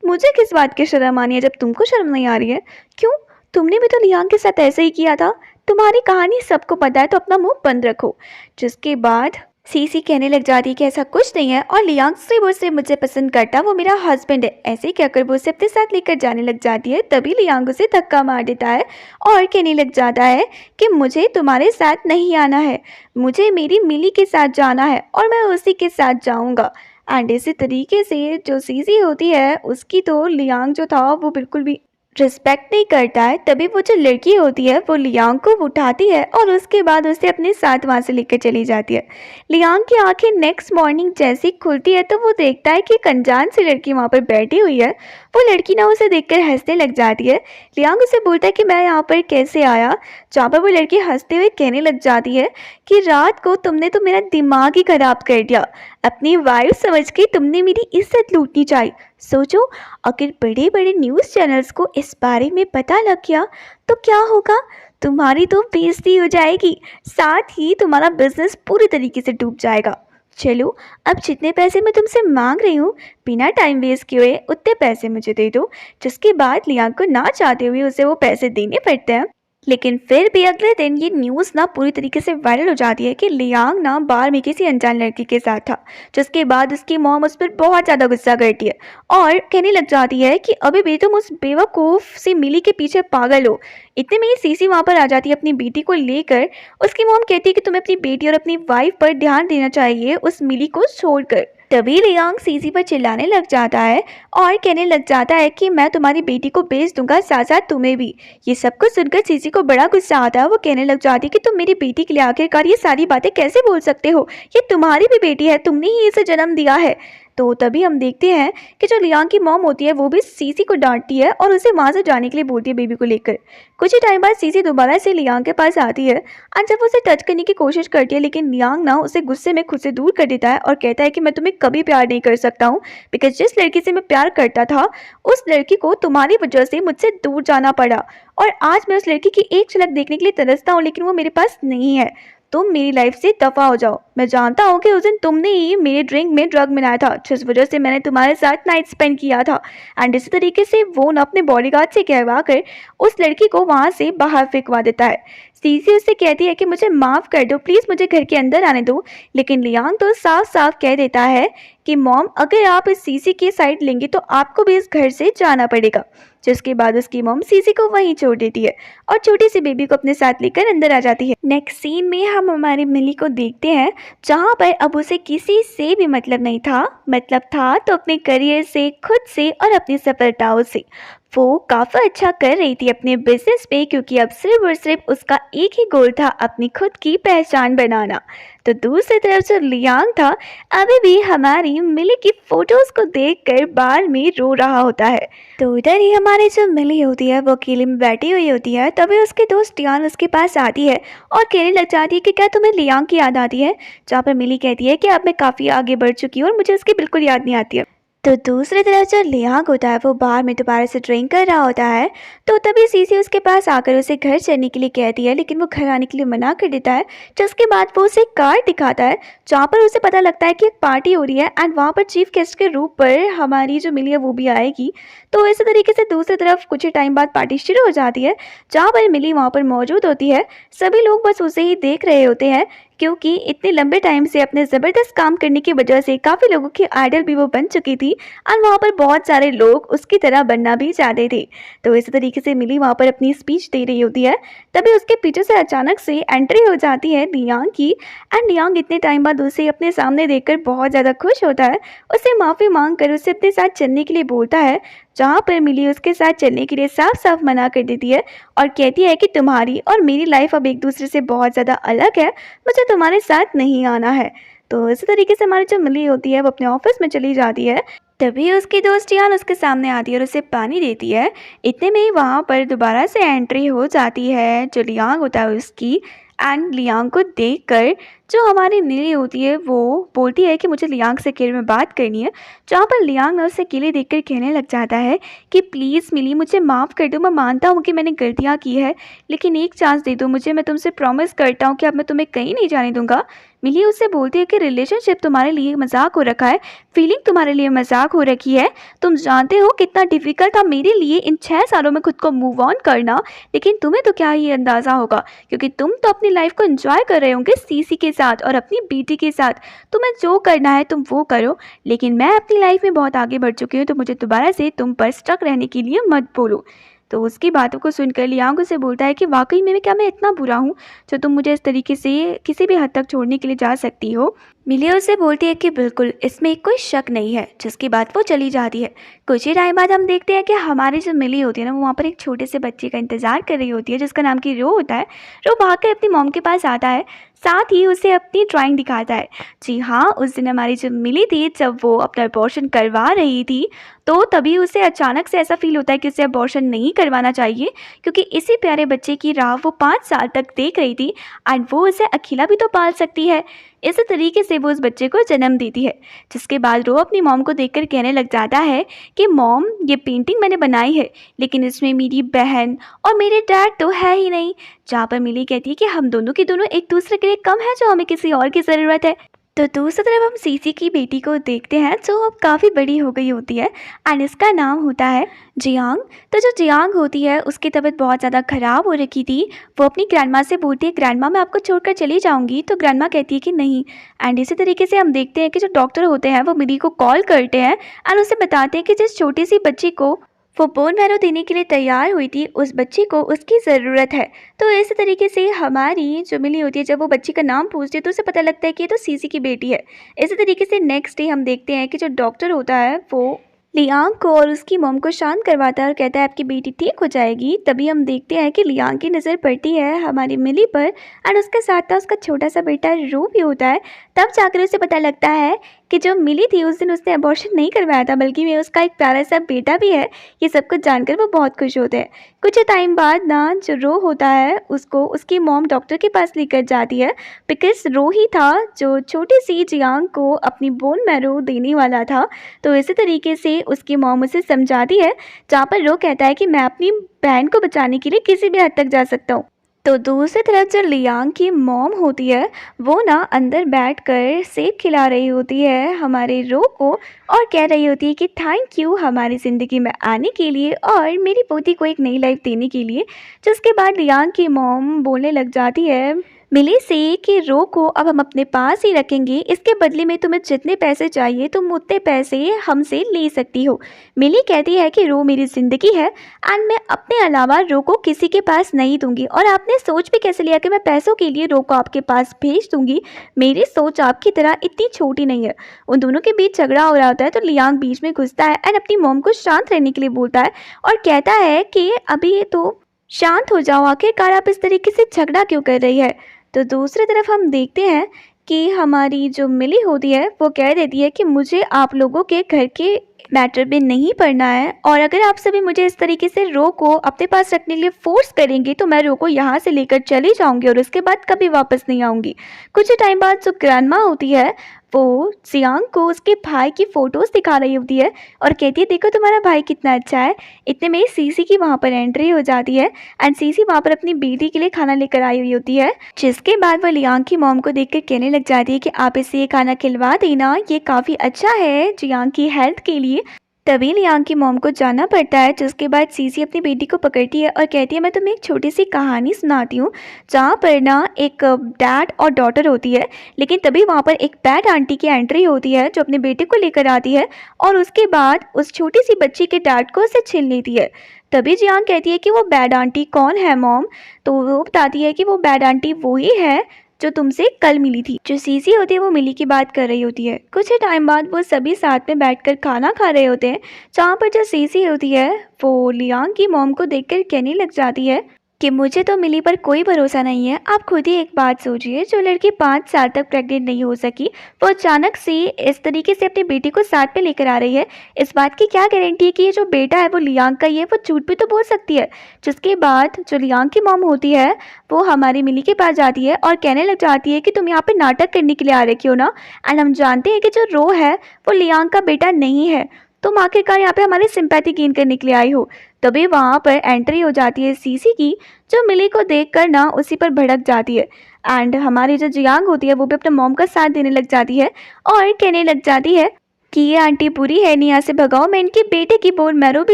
मुझे किस बात की शर्म आनी है जब तुमको शर्म नहीं आ रही है? क्यों, तुमने भी तो लियांग के साथ ऐसे ही किया था। तुम्हारी कहानी सबको पता है तो अपना मुंह बंद रखो। जिसके बाद सीसी कहने लग जाती है कि ऐसा कुछ नहीं है और लियांग से वो उसे मुझे पसंद करता, वो मेरा हस्बैंड है। ऐसे ही कहकर वो उसे अपने साथ लेकर जाने लग जाती है। तभी लियांग उसे धक्का मार देता है और कहने लग जाता है कि मुझे तुम्हारे साथ नहीं आना है, मुझे मेरी मिली के साथ जाना है और मैं उसी के साथ जाऊँगा। एंड इसी तरीके से जो सीसी होती है उसकी तो लियांग जो था वो बिल्कुल भी रिस्पेक्ट नहीं करता है। तभी वो जो लड़की होती है वो लियांग को उठाती है और उसके बाद उसे अपने साथ वहाँ से लेकर चली जाती है। लियांग की आंखें नेक्स्ट मॉर्निंग जैसी खुलती है तो वो देखता है कि एक अनजान सी लड़की वहाँ पर बैठी हुई है। वो लड़की ना उसे देखकर हंसने लग जाती है। लियांग उसे बोलता है कि मैं यहाँ पर कैसे आया, जहाँ पर वो लड़की हंसते हुए कहने लग जाती है कि रात को तुमने तो मेरा दिमाग ही खराब कर दिया, अपनी वाइफ समझ के तुमने मेरी इज्जत लूटनी चाहिए। सोचो, अगर बड़े बड़े न्यूज़ चैनल्स को इस बारे में पता लग गया तो क्या होगा, तुम्हारी तो बेइज्जती हो जाएगी, साथ ही तुम्हारा बिजनेस पूरी तरीके से डूब जाएगा। चलो, अब जितने पैसे मैं तुमसे मांग रही हूँ बिना टाइम वेस्ट किए हुए उतने पैसे मुझे दे दो। जिसके बाद लियांग को ना चाहते हुए उसे वो पैसे देने पड़ते हैं। लेकिन फिर भी अगले दिन ये न्यूज़ ना पूरी तरीके से वायरल हो जाती है कि लियांग ना बार में किसी अनजान लड़की के साथ था। जिसके बाद उसकी मॉम उस पर बहुत ज़्यादा गुस्सा करती है और कहने लग जाती है कि अभी भी तुम उस बेवकूफ़ सी मिली के पीछे पागल हो। इतने में ही सीसी वहाँ पर आ जाती है अपनी बेटी को लेकर। उसकी मॉम कहती है कि तुम्हें अपनी बेटी और अपनी वाइफ पर ध्यान देना चाहिए उस मिली को छोड़कर। तभी लियांग सीसी पर चिल्लाने लग जाता है और कहने लग जाता है कि मैं तुम्हारी बेटी को बेच दूंगा, साथ साथ तुम्हें भी। ये सब कुछ सुनकर सीसी को बड़ा गुस्सा आता है। वो कहने लग जाती है कि तुम मेरी बेटी के लिए आखिरकार ये सारी बातें कैसे बोल सकते हो, ये तुम्हारी भी बेटी है, तुमने ही इसे जन्म दिया है। तो तभी हम देखते हैं कि जो लियांग की मॉम होती है वो भी सीसी को डांटती है और उसे वहाँ से जाने के लिए बोलती है बेबी को लेकर। कुछ ही टाइम बाद सीसी दोबारा से लियांग के पास आती है और जब उसे टच करने की कोशिश करती है, लेकिन लियांग ना उसे गुस्से में खुद से दूर कर देता है और कहता है कि मैं तुम्हें कभी प्यार नहीं कर सकता हूँ, बिकॉज जिस लड़की से मैं प्यार करता था उस लड़की को तुम्हारी वजह से मुझसे दूर जाना पड़ा और आज मैं उस लड़की की एक झलक देखने के लिए तरसता हूँ, लेकिन वो मेरे पास नहीं है। तुम मेरी लाइफ से दफ़ा हो जाओ। मैं जानता हूँ कि उस दिन तुमने ही मेरे ड्रिंक में ड्रग मिलाया था, जिस वजह से मैंने तुम्हारे साथ नाइट स्पेंड किया था। एंड इसी तरीके से वो न अपने बॉडीगार्ड से कहवा कर उस लड़की को वहाँ से बाहर फेंकवा देता है। सीसी उससे कहती है कि मुझे माफ़ कर दो, प्लीज़ मुझे घर के अंदर आने दो। लेकिन लियांग तो साफ साफ कह देता है कि मॉम, अगर आप इस सीसी की साइड लेंगे तो आपको भी इस घर से जाना पड़ेगा। जिसके बाद उसकी मॉम सीसी को वहीं छोड़ देती है और छोटी सी बेबी को अपने साथ लेकर अंदर आ जाती है। नेक्स्ट सीन में हम हमारी मिली को देखते हैं, जहाँ पर अब उसे किसी से भी मतलब नहीं था। मतलब था तो अपने करियर से, खुद से और अपनी सफलताओं से। वो काफ़ी अच्छा कर रही थी अपने बिजनेस पे, क्योंकि अब सिर्फ और सिर्फ उसका एक ही गोल था, अपनी खुद की पहचान बनाना। तो दूसरी तरफ जो लियांग था, अभी भी हमारी मिली की फोटोज को देखकर बार में रो रहा होता है। तो इधर ही हमारी जो मिली होती है वो अकेले में बैठी हुई होती है। तभी उसकी दोस्त टियान उसके पास आती है और कहने लग जाती है कि क्या तुम्हें लियांग की याद आती है। जहाँ पर मिली कहती है कि अब मैं काफ़ी आगे बढ़ चुकी हूँ और मुझे उसकी बिल्कुल याद नहीं आती है। तो दूसरी तरफ जो लियांग होता है वो बाहर में दोबारा से ड्रिंक कर रहा होता है। तो तभी सीसी उसके पास आकर उसे घर चलने के लिए कहती है, लेकिन वो घर आने के लिए मना कर देता है। जिसके बाद वो उसे कार्ड दिखाता है, जहाँ पर उसे पता लगता है कि एक पार्टी हो रही है एंड वहाँ पर चीफ गेस्ट के रूप पर हमारी जो मिली है वो भी आएगी। तो इसी तरीके से दूसरी तरफ कुछ ही टाइम बाद पार्टी शुरू हो जाती है, जहाँ पर मिली वहाँ पर मौजूद होती है। सभी लोग बस उसे ही देख रहे होते हैं, क्योंकि इतने लंबे टाइम से अपने ज़बरदस्त काम करने की वजह से काफ़ी लोगों की आइडल भी वो बन चुकी थी और वहाँ पर बहुत सारे लोग उसकी तरह बनना भी चाहते थे। तो इसी तरीके से मिली वहाँ पर अपनी स्पीच दे रही होती है। तभी उसके पीछे से अचानक से एंट्री हो जाती है लियांग की। एंड लियांग इतने टाइम बाद उसे अपने सामने देखकर बहुत ज़्यादा खुश होता है। उसे माफ़ी मांग कर उसे अपने साथ चलने के लिए बोलता है, जहाँ पर मिली उसके साथ चलने के लिए साफ साफ मना कर देती है और कहती है कि तुम्हारी और मेरी लाइफ अब एक दूसरे से बहुत ज़्यादा अलग है, मुझे तुम्हारे साथ नहीं आना है। तो इसी तरीके से हमारी जो मिली होती है वो अपने ऑफिस में चली जाती है। तभी उसकी दोस्त यान उसके सामने आती है और उसे पानी देती है। इतने में ही वहाँ पर दोबारा से एंट्री हो जाती है जो लियांग होता है उसकी। एंड लियांग को देखकर जो हमारी मिली होती है वो बोलती है कि मुझे लियांग से अकेले में बात करनी है। जहाँ पर लियांग ने उसे अकेले देखकर कहने लग जाता है कि प्लीज़ मिली, मुझे माफ़ कर दो, मैं मानता हूँ कि मैंने गलतियाँ की है, लेकिन एक चांस दे दो मुझे, मैं तुमसे प्रॉमिस करता हूँ कि अब मैं तुम्हें कहीं नहीं जाने दूंगा। मिली उससे बोलती है कि रिलेशनशिप तुम्हारे लिए मजाक हो रखा है, फीलिंग तुम्हारे लिए मजाक हो रखी है। तुम जानते हो कितना डिफ़िकल्ट था मेरे लिए इन 6 सालों में खुद को मूव ऑन करना, लेकिन तुम्हें तो क्या ही अंदाज़ा होगा, क्योंकि तुम तो अपनी लाइफ को एंजॉय कर रहे होंगे सीसी के साथ और अपनी बेटी के साथ। तुम्हें जो करना है तुम वो करो, लेकिन मैं अपनी लाइफ में बहुत आगे बढ़ चुकी हूँ, तो मुझे दोबारा से तुम पर स्टक रहने के लिए मत बोलो। तो उसकी बातों को सुनकर लियांग उसे बोलता है कि वाकई में क्या मैं इतना बुरा हूँ जो तुम मुझे इस तरीके से किसी भी हद तक छोड़ने के लिए जा सकती हो। मिली उसे बोलती है कि बिल्कुल, इसमें कोई शक नहीं है। जिसकी बात वो चली जाती है। कुछ ही टाइम बाद हम देखते हैं कि हमारी जो मिली होती है ना, वो वहाँ पर एक छोटे से बच्चे का इंतजार कर रही होती है जिसका नाम की रो होता है। रो भागकर अपनी मॉम के पास आता है, साथ ही उसे अपनी ड्राइंग दिखाता है। जी हाँ, उस दिन हमारी जो मिली थी जब वो अपना अबॉर्शन करवा रही थी, तो तभी उसे अचानक से ऐसा फील होता है कि उसे अबॉर्शन नहीं करवाना चाहिए, क्योंकि इसी प्यारे बच्चे की राह वो 5 साल तक देख रही थी एंड वो उसे अकेला भी तो पाल सकती है। इसी तरीके से वो उस बच्चे को जन्म देती है। जिसके बाद रो अपनी मॉम को देखकर कहने लग जाता है कि मॉम, ये पेंटिंग मैंने बनाई है, लेकिन इसमें मेरी बहन और मेरे डैड तो है ही नहीं। जहाँ पर मिली कहती है कि हम दोनों के दोनों एक दूसरे के लिए कम है, जो हमें किसी और की ज़रूरत है। तो दूसरी तरफ हम सीसी की बेटी को देखते हैं, जो अब काफ़ी बड़ी हो गई होती है एंड इसका नाम होता है जियांग। तो जो जियांग होती है उसकी तबीयत बहुत ज़्यादा ख़राब हो रखी थी। वो अपनी ग्रैंडमा से बोलती है, ग्रैंडमा मैं आपको छोड़कर चली जाऊंगी। तो ग्रैंडमा कहती है कि नहीं। एंड इसी तरीके से हम देखते हैं कि जो डॉक्टर होते हैं वो मिली को कॉल करते हैं एंड उसे बताते हैं कि जिस छोटी सी बच्ची को वो बोन मैरो देने के लिए तैयार हुई थी, उस बच्ची को उसकी ज़रूरत है। तो इसी तरीके से हमारी जो मिली होती है, जब वो बच्ची का नाम पूछती है तो उसे पता लगता है कि ये तो सीसी की बेटी है। इसी तरीके से नेक्स्ट डे हम देखते हैं कि जो डॉक्टर होता है वो लियांग को और उसकी मॉम को शांत करवाता है और कहता है आपकी बेटी ठीक हो जाएगी। तभी हम देखते हैं कि लियांग की नज़र पड़ती है हमारी मिली पर एंड उसके साथ था उसका छोटा सा बेटा रू भी होता है। तब जाकर उसे पता लगता है कि जो मिली थी उस दिन उसने अबॉर्शन नहीं करवाया था, बल्कि में उसका एक प्यारा सा बेटा भी है। ये सब कुछ जानकर वो बहुत खुश होते हैं। कुछ टाइम बाद ना जो रो होता है उसको उसकी मॉम डॉक्टर के पास लेकर जाती है, बिकॉज रो ही था जो छोटी सी जियांग को अपनी बोन मैरो देने वाला था। तो इसी तरीके से उसकी मॉम उसे समझाती है, जहाँ पर रो कहता है कि मैं अपनी बहन को बचाने के लिए किसी भी हद तक जा सकता हूँ। तो दूसरी तरफ जो लियांग की मॉम होती है वो ना अंदर बैठकर सेब खिला रही होती है हमारे रो को और कह रही होती है कि थैंक यू हमारी ज़िंदगी में आने के लिए और मेरी पोती को एक नई लाइफ देने के लिए। जिसके बाद लियांग की मॉम बोलने लग जाती है मिली से कि रो को अब हम अपने पास ही रखेंगे, इसके बदले में तुम्हें जितने पैसे चाहिए तुम उतने पैसे हमसे ले सकती हो। मिली कहती है कि रो मेरी ज़िंदगी है एंड मैं अपने अलावा रो को किसी के पास नहीं दूंगी। और आपने सोच भी कैसे लिया कि मैं पैसों के लिए रो को आपके पास भेज दूंगी? मेरी सोच आपकी तरह इतनी छोटी नहीं है। उन दोनों के बीच झगड़ा हो रहा होता है तो लियांग बीच में घुसता है एंड अपनी मॉम को शांत रहने के लिए बोलता है और कहता है कि अभी तो शांत हो जाओ, आखिरकार आप इस तरीके से झगड़ा क्यों कर रही है? तो दूसरी तरफ हम देखते हैं कि हमारी जो मिली होती है वो कह देती है कि मुझे आप लोगों के घर के मैटर में नहीं पड़ना है और अगर आप सभी मुझे इस तरीके से रो को अपने पास रखने के लिए फोर्स करेंगे तो मैं रो को यहाँ से लेकर चली जाऊंगी और उसके बाद कभी वापस नहीं आऊंगी। कुछ टाइम बाद जो ग्रैंडमा होती है वो सियांग को उसके भाई की फ़ोटोज़ दिखा रही होती है और कहती है देखो तुम्हारा भाई कितना अच्छा है। इतने में सीसी की वहाँ पर एंट्री हो जाती है एंड सीसी वहाँ पर अपनी बेटी के लिए खाना लेकर आई हुई होती है। जिसके बाद वो लियांग की मॉम को देखकर कहने लग जाती है कि आप इसे ये खाना खिलवा देना, ये काफ़ी अच्छा है जियांग की हेल्थ के लिए। तभी लियांग की मॉम को जाना पड़ता है। जिसके बाद सीसी अपनी बेटी को पकड़ती है और कहती है मैं तुम्हें एक छोटी सी कहानी सुनाती हूँ जहाँ पर ना एक डैड और डॉटर होती है, लेकिन तभी वहाँ पर एक बैड आंटी की एंट्री होती है जो अपने बेटे को लेकर आती है और उसके बाद उस छोटी सी बच्ची के डैड को उसे छीन लेती है। तभी जियांग कहती है कि वो बैड आंटी कौन है मॉम? तो वो बताती है कि वो बैड आंटी वही है जो तुमसे कल मिली थी। जो सीसी होती है वो मिली की बात कर रही होती है। कुछ ही टाइम बाद वो सभी साथ में बैठकर खाना खा रहे होते हैं जहाँ पर जो सीसी होती है वो लियांग की मॉम को देखकर कहने लग जाती है कि मुझे तो मिली पर कोई भरोसा नहीं है। आप खुद ही एक बात सोचिए, जो लड़की 5 साल तक प्रेग्नेंट नहीं हो सकी वो अचानक से इस तरीके से अपनी बेटी को साथ में लेकर आ रही है। इस बात की क्या गारंटी है कि ये जो बेटा है वो लियांग का ही है? वो झूठ भी तो बोल सकती है। जिसके बाद जो लियांग की मॉम होती है वो हमारी मिली के पास जाती है और कहने लग जाती है कि तुम यहाँ पे नाटक करने के लिए आ रखी हो ना, एंड हम जानते हैं कि जो रो है वो लियांग का बेटा नहीं है, तुम आखिरकार यहाँ पे हमारी सिंपैथी गेन करने के लिए आई हो। तभी वहाँ पर एंट्री हो जाती है सीसी की, जो मिली को देखकर ना उसी पर भड़क जाती है एंड हमारी जो जियांग होती है वो भी अपने मॉम का साथ देने लग जाती है और कहने लग जाती है कि ये आंटी बुरी है, नहीं यहाँ से भगाओ, मैं इनके बेटे की बोन मैरो भी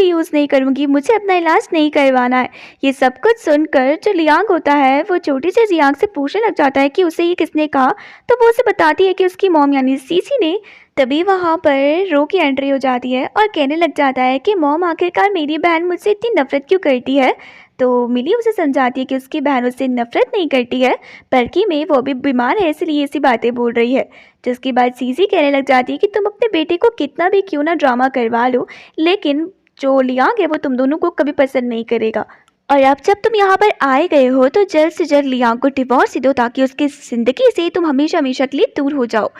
यूज़ नहीं करूँगी, मुझे अपना इलाज नहीं करवाना है। ये सब कुछ सुनकर जो लियांग होता है वो छोटी सी जियांग से पूछने लग जाता है कि उसे ये किसने कहा। तो वो उसे बताती है कि उसकी मॉम यानी सीसी ने। तभी वहाँ पर रो की एंट्री हो जाती है और कहने लग जाता है कि मॉम आखिरकार मेरी बहन मुझसे इतनी नफरत क्यों करती है? तो मिली उसे समझाती है कि उसकी बहन उससे नफरत नहीं करती है, बल्कि में वो भी बीमार है इसलिए ऐसी बातें बोल रही है। जिसके बाद सीसी कहने लग जाती है कि तुम अपने बेटे को कितना भी क्यों ना ड्रामा करवा लो, लेकिन जो लियांग है वो तुम दोनों को कभी पसंद नहीं करेगा। और अब जब तुम यहाँ पर आए गए हो तो जल्द से जल्द लियांग को डिवोर्स दे दो ताकि उसकी ज़िंदगी से तुम हमेशा हमेशा के लिए दूर हो जाओ।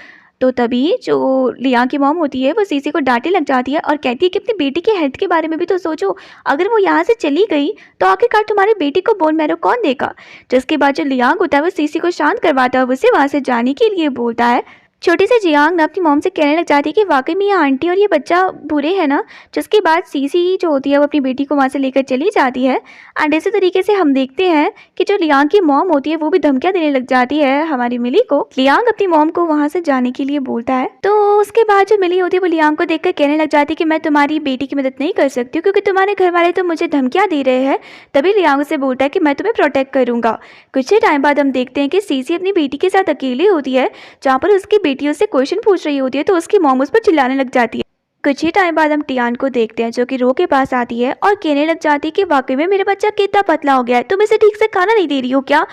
तो तभी जो लियांग की मॉम होती है वो सीसी को डांटने लग जाती है और कहती है कि अपनी बेटी के हेल्थ के बारे में भी तो सोचो, अगर वो यहाँ से चली गई तो आखिरकार तुम्हारी बेटी को बोन मैरो कौन देगा? जिसके बाद जो लियांग होता है वो सीसी को शांत करवाता है, उसे वहाँ से जाने के लिए बोलता है। छोटी सी जियांग ना अपनी मॉम से कहने लग जाती है कि वाकई में ये आंटी और ये बच्चा बुरे हैं ना। जिसके बाद सीसी जो होती है वो अपनी बेटी को वहाँ से लेकर चली जाती है एंड इसी तरीके से हम देखते हैं कि जो लियांग की मॉम होती है वो भी धमकियाँ देने लग जाती है हमारी मिली को। लियांग अपनी मॉम को वहाँ से जाने के लिए बोलता है तो उसके बाद जो मिली होती है वो लियांग को देखकर कहने लग जाती है कि मैं तुम्हारी बेटी की मदद नहीं कर सकती हूँ क्योंकि तुम्हारे घर वाले तो मुझे धमकियाँ दे रहे हैं। तभी लियांग से बोलता है कि मैं तुम्हें प्रोटेक्ट करूँगा। कुछ ही टाइम बाद हम देखते हैं कि सीसी अपनी बेटी के साथ अकेली होती है जहाँ पर उसकी बेटी उससे क्वेश्चन पूछ रही होती है तो उसकी मॉम उस पर चिल्लाने लग जाती है। कुछ ही टाइम बाद हम टियान को देखते हैं जो कि रो के पास आती है और कहने लग जाती है कि वाकई में मेरा बच्चा कितना पतला हो गया है, तुम इसे ठीक से खाना नहीं दे रही हो क्या?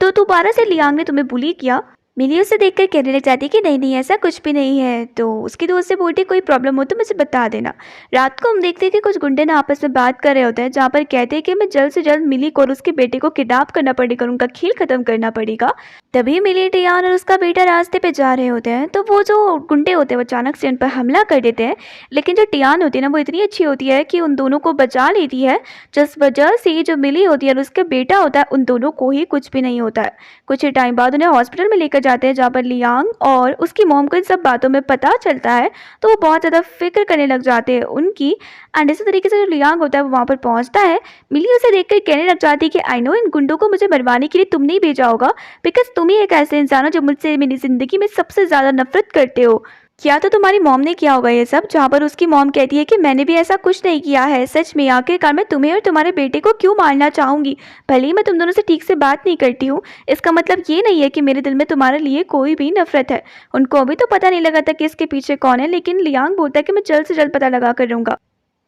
तो दोबारा से लियांग ने तुम्हें बुली किया? मिली उसे देखकर कहने लग जाती है कि नहीं नहीं ऐसा कुछ भी नहीं है। तो उसकी दोस्त से बोलती कोई प्रॉब्लम हो तो मुझे बता देना। रात को हम देखते हैं कि कुछ गुंडे ना आपस में बात कर रहे होते हैं जहाँ पर कहते हैं कि मैं जल्द से जल्द मिली को और उसके बेटे को किडनैप करना पड़ेगा, उनका खेल खत्म करना पड़ेगा। तभी मिली, टियान और उसका बेटा रास्ते पे जा रहे होते हैं तो वो जो गुंडे होते हैं वो अचानक से उन पर हमला कर देते हैं। लेकिन जो टियान होती है ना वो इतनी अच्छी होती है कि उन दोनों को बचा लेती है, जिस वजह से जो मिली होती है और उसका बेटा होता है उन दोनों को ही कुछ भी नहीं होता है। कुछ ही टाइम बाद उन्हें हॉस्पिटल में लेकर जाते हैं जहाँ पर लियांग और उसकी मॉम को इन सब बातों में पता चलता है, तो वो बहुत ज़्यादा फिक्र करने लग जाते हैं उनकी। एंड इसी तरीके से जो लियांग होता है वो वहाँ पर पहुँचता है। मिली उसे देखकर कहने लग जाती है कि आई नो इन गुंडों को मुझे मरवाने के लिए तुमने ही भेजा होगा, बिकॉज तुम ही एक ऐसे इंसान हो जो मुझसे मेरी ज़िंदगी में सबसे ज़्यादा नफरत करते हो। क्या तो तुम्हारी मॉम ने किया होगा ये सब। जहाँ पर उसकी मॉम कहती है कि मैंने भी ऐसा कुछ नहीं किया है, सच में आखिरकार मैं तुम्हें और तुम्हारे बेटे को क्यों मारना चाहूँगी। भले ही मैं तुम दोनों से ठीक से बात नहीं करती हूँ, इसका मतलब ये नहीं है कि मेरे दिल में तुम्हारे लिए कोई भी नफरत है। उनको अभी तो पता नहीं लगा था कि इसके पीछे कौन है, लेकिन लियांग बोलता है कि मैं जल्द से जल्द पता लगा कर रहूँगा।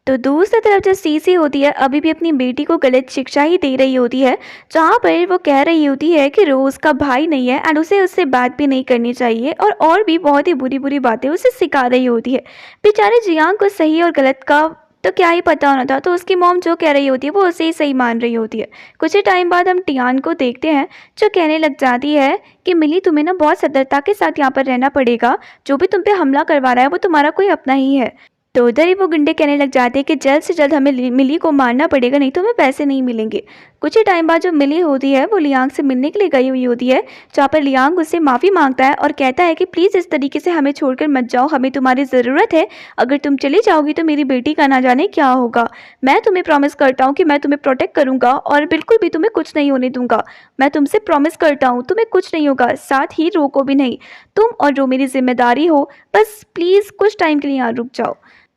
तो दूसरी तरफ जो सीसी होती है अभी भी अपनी बेटी को गलत शिक्षा ही दे रही होती है, जहाँ पर वो कह रही होती है कि रोज़ का भाई नहीं है एंड उसे उससे बात भी नहीं करनी चाहिए, और भी बहुत ही बुरी बुरी बातें उसे सिखा रही होती है। बेचारे जियांग को सही और गलत का तो क्या ही पता होना था, तो उसकी मॉम जो कह रही होती है वो उसे ही सही मान रही होती है। कुछ ही टाइम बाद हम टियान को देखते हैं, जो कहने लग जाती है कि मिली तुम्हें ना बहुत सतर्कता के साथ यहाँ पर रहना पड़ेगा, जो भी तुम पे हमला करवा रहा है वो तुम्हारा कोई अपना ही है। तो उधर ही वो गुंडे कहने लग जाते हैं कि जल्द से जल्द हमें मिली को मारना पड़ेगा, नहीं तो हमें पैसे नहीं मिलेंगे। कुछ ही टाइम बाद जो मिली होती है वो लियांग से मिलने के लिए गई हुई होती है, जहाँ पर लियांग उससे माफ़ी मांगता है और कहता है कि प्लीज़ इस तरीके से हमें छोड़कर मत जाओ, हमें तुम्हारी ज़रूरत है। अगर तुम चली जाओगी तो मेरी बेटी का ना जाने क्या होगा। मैं तुम्हें प्रॉमिस करता हूँ कि मैं तुम्हें प्रोटेक्ट करूँगा और बिल्कुल भी तुम्हें कुछ नहीं होने दूंगा। मैं तुमसे प्रॉमिस करता हूँ तुम्हें कुछ नहीं होगा, साथ ही रोको भी नहीं। तुम और जो मेरी जिम्मेदारी हो, बस प्लीज़ कुछ टाइम के लिए यहाँ रुक जाओ।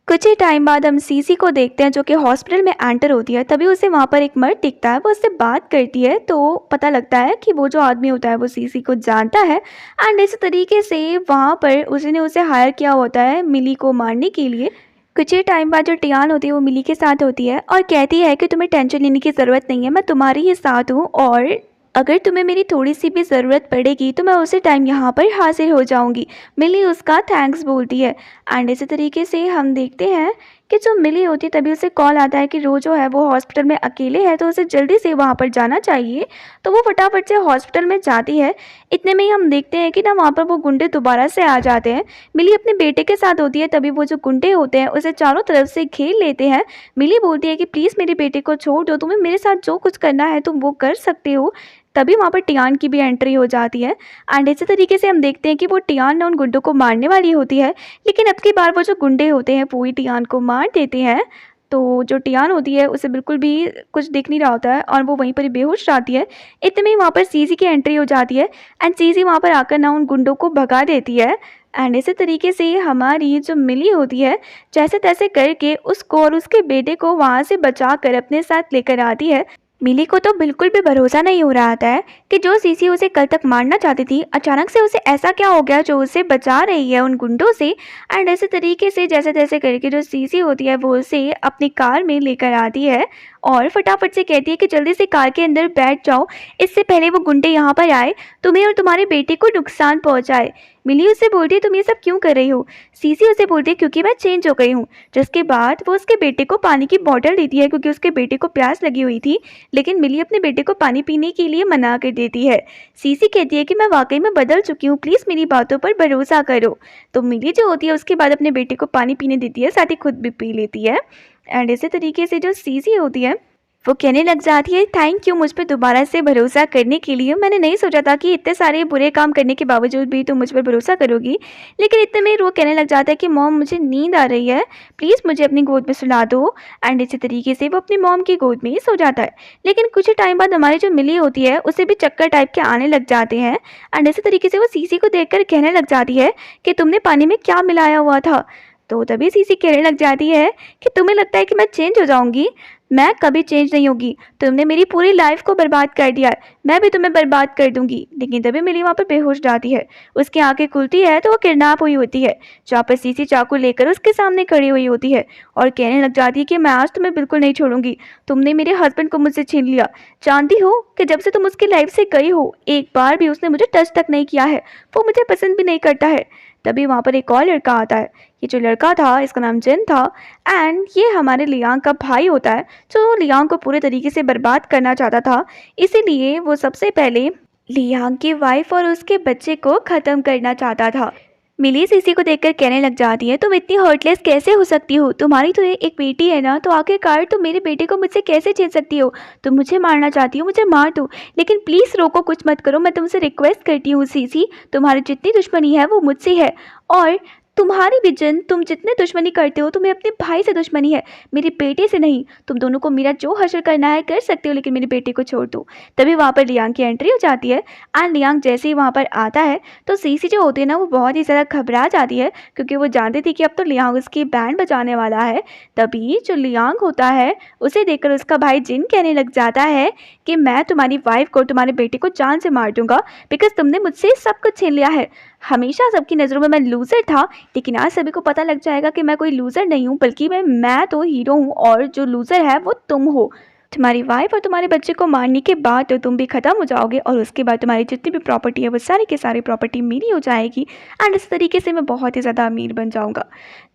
कुछ ही टाइम बाद हम सीसी को देखते हैं, जो कि हॉस्पिटल में एंटर होती है। तभी उसे वहाँ पर एक मर्द दिखता है, वो उससे बात करती है, तो पता लगता है कि वो जो आदमी होता है वो सीसी को जानता है। एंड इस तरीके से वहाँ पर उसने उसे हायर किया होता है मिली को मारने के लिए। कुछ ही टाइम बाद जो टियान होती है वो मिली के साथ होती है और कहती है कि तुम्हें टेंशन लेने की ज़रूरत नहीं है, मैं तुम्हारी ही साथ हूँ, और अगर तुम्हें मेरी थोड़ी सी भी ज़रूरत पड़ेगी तो मैं उसी टाइम यहाँ पर हाजिर हो जाऊँगी। मिली उसका थैंक्स बोलती है। एंड इसी तरीके से हम देखते हैं कि जो मिली होती है तभी उसे कॉल आता है कि रो जो है वो हॉस्पिटल में अकेले है, तो उसे जल्दी से वहाँ पर जाना चाहिए। तो वो फटाफट से हॉस्पिटल में जाती है। इतने में ही हम देखते हैं कि ना वहाँ पर वो गुंडे दोबारा से आ जाते हैं। मिली अपने बेटे के साथ होती है, तभी वो जो गुंडे होते हैं उसे चारों तरफ से घेर लेते हैं। मिली बोलती है कि प्लीज़ मेरे बेटे को छोड़ दो, तुम्हें मेरे साथ जो कुछ करना है तुम वो कर सकते हो। तभी वहाँ पर टियान की भी एंट्री हो जाती है। एंड इसी तरीके से हम देखते हैं कि वो टियान ना उन गुंडों को मारने वाली होती है, लेकिन अब की बार वो जो गुंडे होते हैं वो ही टियान को मार देते हैं। तो जो टियान होती है उसे बिल्कुल भी कुछ दिख नहीं रहा होता है और वो वहीं पर ही बेहोश रहती है। इतने में वहाँ पर सीसी की एंट्री हो जाती है एंड सीसी वहाँ पर आकर ना उन गुंडों को भगा देती है। एंड इसी तरीके से हमारी जो मिली होती है जैसे तैसे करके उसको और उसके बेटे को वहाँ से बचा कर अपने साथ लेकर आती है। मिली को तो बिल्कुल भी भरोसा नहीं हो रहा था कि जो सीसी उसे कल तक मारना चाहती थी, अचानक से उसे ऐसा क्या हो गया जो उसे बचा रही है उन गुंडों से। एंड ऐसे तरीके से जैसे तैसे करके जो सीसी होती है वो उसे अपनी कार में लेकर आती है और फटाफट से कहती है कि जल्दी से कार के अंदर बैठ जाओ, इससे पहले वो गुंडे यहाँ पर आए, तुम्हें और तुम्हारे बेटे को नुकसान पहुँचाए। मिली उससे बोलती है तुम ये सब क्यों कर रही हो। सीसी उसे बोलती है क्योंकि मैं चेंज हो गई हूँ। जिसके बाद वो उसके बेटे को पानी की बोतल देती है, क्योंकि उसके बेटे को प्यास लगी हुई थी, लेकिन मिली अपने बेटे को पानी पीने के लिए मना कर देती है। सीसी कहती है कि मैं वाकई में बदल चुकी हूँ, प्लीज़ मेरी बातों पर भरोसा करो। तो मिली जो होती है उसके बाद अपने बेटे को पानी पीने देती है, साथ ही खुद भी पी लेती है। एंड इसी तरीके से जो सीसी होती है वो कहने लग जाती है थैंक यू मुझ पर दोबारा से भरोसा करने के लिए। मैंने नहीं सोचा था कि इतने सारे बुरे काम करने के बावजूद भी तुम मुझ पर भरोसा करोगी। लेकिन इतने में वो कहने लग जाता है कि मॉम मुझे नींद आ रही है, प्लीज़ मुझे अपनी गोद में सुला दो। एंड इसी तरीके से वो अपनी मॉम की गोद में ही सो जाता है। लेकिन कुछ टाइम बाद हमारी जो मिली होती है उसे भी चक्कर टाइप के आने लग जाते हैं। एंड इसी तरीके से वो सीसी को देख कर कहने लग जाती है कि तुमने पानी में क्या मिलाया हुआ था। तो तभी सीसी कहने लग जाती है कि तुम्हें लगता है कि मैं चेंज हो जाऊंगी, मैं कभी चेंज नहीं होगी। तुमने मेरी पूरी लाइफ को बर्बाद कर दिया है, मैं भी तुम्हें बर्बाद कर दूंगी। लेकिन तभी मिली वहाँ पर बेहोश जाती है। उसकी आंखें खुलती है तो वो किडनैप हुई होती है, जहाँ पर सीसी चाकू लेकर उसके सामने खड़ी हुई होती है और कहने लग जाती है कि मैं आज तुम्हें बिल्कुल नहीं छोड़ूंगी। तुमने मेरे हस्बैंड को मुझसे छीन लिया। जानती हो कि जब से तुम उसकी लाइफ से गई हो एक बार भी उसने मुझे टच तक नहीं किया है, वो मुझे पसंद भी नहीं करता है। तभी वहाँ पर एक और लड़का आता है। ये जो लड़का था इसका नाम जिन था एंड ये हमारे लियांग का भाई होता है, जो लियांग को पूरे तरीके से बर्बाद करना चाहता था। इसीलिए वो सबसे पहले लियांग की वाइफ और उसके बच्चे को ख़त्म करना चाहता था। मिली सीसी को देखकर कहने लग जाती है, तुम इतनी हर्टलेस कैसे हो सकती हो? तुम्हारी तो एक बेटी है ना, तो आखिरकार तुम मेरे बेटे को मुझसे कैसे छीन सकती हो? तुम मुझे मारना चाहती हो, मुझे मार दो, लेकिन प्लीज़ रोको, कुछ मत करो, मैं तुमसे रिक्वेस्ट करती हूँ सीसी, तुम्हारी जितनी दुश्मनी है वो मुझसे है। और तुम्हारी भी जिन तुम जितने दुश्मनी करते हो, तुम्हें अपने भाई से दुश्मनी है, मेरे बेटे से नहीं। तुम दोनों को मेरा जो हश्र करना है कर सकते हो, लेकिन मेरे बेटे को छोड़ दो। तभी वहाँ पर लियांग की एंट्री हो जाती है। एंड लियांग जैसे ही वहाँ पर आता है, तो सीसी जो होती है ना, वो बहुत ही ज़्यादा घबरा जाती है, क्योंकि वो जानती थी कि अब तो लियांग उसकी बैंड बजाने वाला है। तभी जो लियांग होता है, उसे देखकर उसका भाई जिन कहने लग जाता है कि मैं तुम्हारी वाइफ को, तुम्हारे बेटे को जान से मार दूंगा, बिकॉज तुमने मुझसे सब कुछ छीन लिया है। हमेशा सबकी नज़रों में मैं लूज़र था, लेकिन आज सभी को पता लग जाएगा कि मैं कोई लूज़र नहीं हूँ, बल्कि मैं तो हीरो हूँ, और जो लूज़र है वो तुम हो। तुम्हारी वाइफ और तुम्हारे बच्चे को मारने के बाद तो तुम भी ख़त्म हो जाओगे, और उसके बाद तुम्हारी जितनी भी प्रॉपर्टी है वो सारी की सारी प्रॉपर्टी मेरी हो जाएगी। एंड इस तरीके से मैं बहुत ही ज़्यादा अमीर बन जाऊँगा।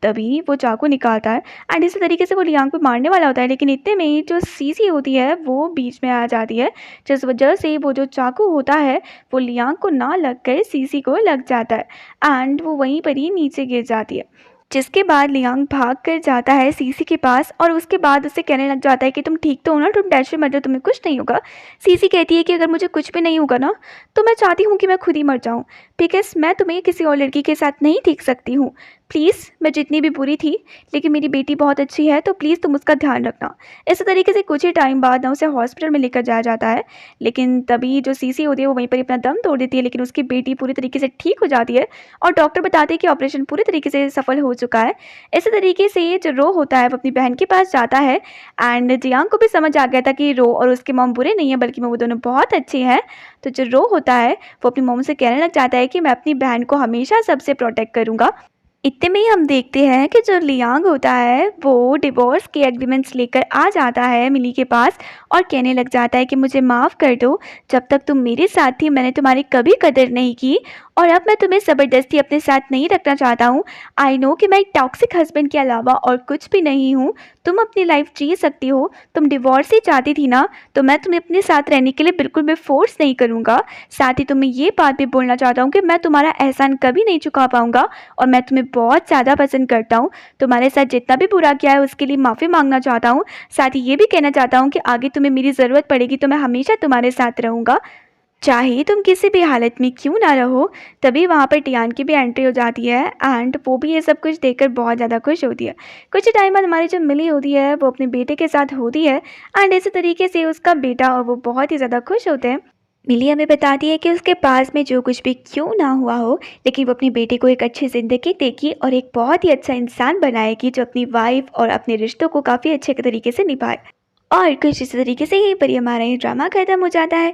तभी वो चाकू निकालता है, एंड इसी तरीके से वो लियांग पे मारने वाला होता है, लेकिन इतने में ही जो सीसी होती है वो बीच में आ जाती है, जिस वजह से वो जो चाकू होता है वो लियांग को ना लग कर सीसी को लग जाता है, एंड वो वहीं पर ही नीचे गिर जाती है। जिसके बाद लियांग भाग कर जाता है सीसी के पास, और उसके बाद उसे कहने लग जाता है कि तुम ठीक तो हो ना, तुम टेंशन मत लो, तुम्हें कुछ नहीं होगा। सीसी कहती है कि अगर मुझे कुछ भी नहीं होगा ना, तो मैं चाहती हूँ कि मैं खुद ही मर जाऊँ, बिकॉज मैं तुम्हें किसी और लड़की के साथ नहीं देख सकती हूँ। प्लीज़, मैं जितनी भी बुरी थी, लेकिन मेरी बेटी बहुत अच्छी है, तो प्लीज़ तुम उसका ध्यान रखना। इसी तरीके से कुछ ही टाइम बाद ना उसे हॉस्पिटल में लेकर जाया जाता है, लेकिन तभी जो सीसी होती है वो वहीं पर अपना दम तोड़ देती है, लेकिन उसकी बेटी पूरी तरीके से ठीक हो जाती है, और डॉक्टर बताते हैं कि ऑपरेशन पूरी तरीके से सफल हो चुका है। इसी तरीके से जो रो होता है वो अपनी बहन के पास जाता है, एंड जियांग को भी समझ आ गया था कि रो और उसके मॉम बुरे नहीं है, बल्कि वो दोनों बहुत अच्छे हैं। तो जो रो होता है वो अपनी मॉम से कहने लग जाता है कि मैं अपनी बहन को हमेशा सबसे प्रोटेक्ट करूँगा। इतने में ही हम देखते हैं कि जो लियांग होता है वो डिवोर्स के एग्रीमेंट्स लेकर आ जाता है मिली के पास, और कहने लग जाता है कि मुझे माफ़ कर दो, जब तक तुम मेरे साथ थी मैंने तुम्हारी कभी कदर नहीं की, और अब मैं तुम्हें ज़बरदस्ती अपने साथ नहीं रखना चाहता हूँ। आई नो कि मैं एक टॉक्सिक हस्बैंड के अलावा और कुछ भी नहीं हूँ। तुम अपनी लाइफ जी सकती हो, तुम डिवोर्स ही चाहती थी ना, तो मैं तुम्हें अपने साथ रहने के लिए बिल्कुल भी फोर्स नहीं करूँगा। साथ ही तुम्हें ये बात भी बोलना चाहता हूँ कि मैं तुम्हारा एहसान कभी नहीं चुका पाऊँगा, और मैं तुम्हें बहुत ज़्यादा पसंद करता हूँ। तुम्हारे साथ जितना भी बुरा किया है उसके लिए माफ़ी मांगना चाहता हूँ। साथ ही ये भी कहना चाहता हूँ कि आगे तुम्हें मेरी ज़रूरत पड़ेगी तो मैं हमेशा तुम्हारे साथ रहूँगा, चाहे तुम किसी भी हालत में क्यों ना रहो। तभी वहाँ पर टियान की भी एंट्री हो जाती है, एंड वो भी ये सब कुछ देखकर बहुत ज़्यादा खुश होती है। कुछ टाइम बाद हमारी जो मिली होती है वो अपने बेटे के साथ होती है, एंड इसी तरीके से उसका बेटा और वो बहुत ही ज़्यादा खुश होते हैं। मिली हमें बताती है कि उसके पास में जो कुछ भी क्यों ना हुआ हो, लेकिन वो अपनी बेटी को एक अच्छी ज़िंदगी देगी और एक बहुत ही अच्छा इंसान बनाएगी, जो अपनी वाइफ और अपने रिश्तों को काफ़ी अच्छे तरीके से निभाए। और कुछ इस तरीके से ही पर हमारा ये ड्रामा खत्म हो जाता है।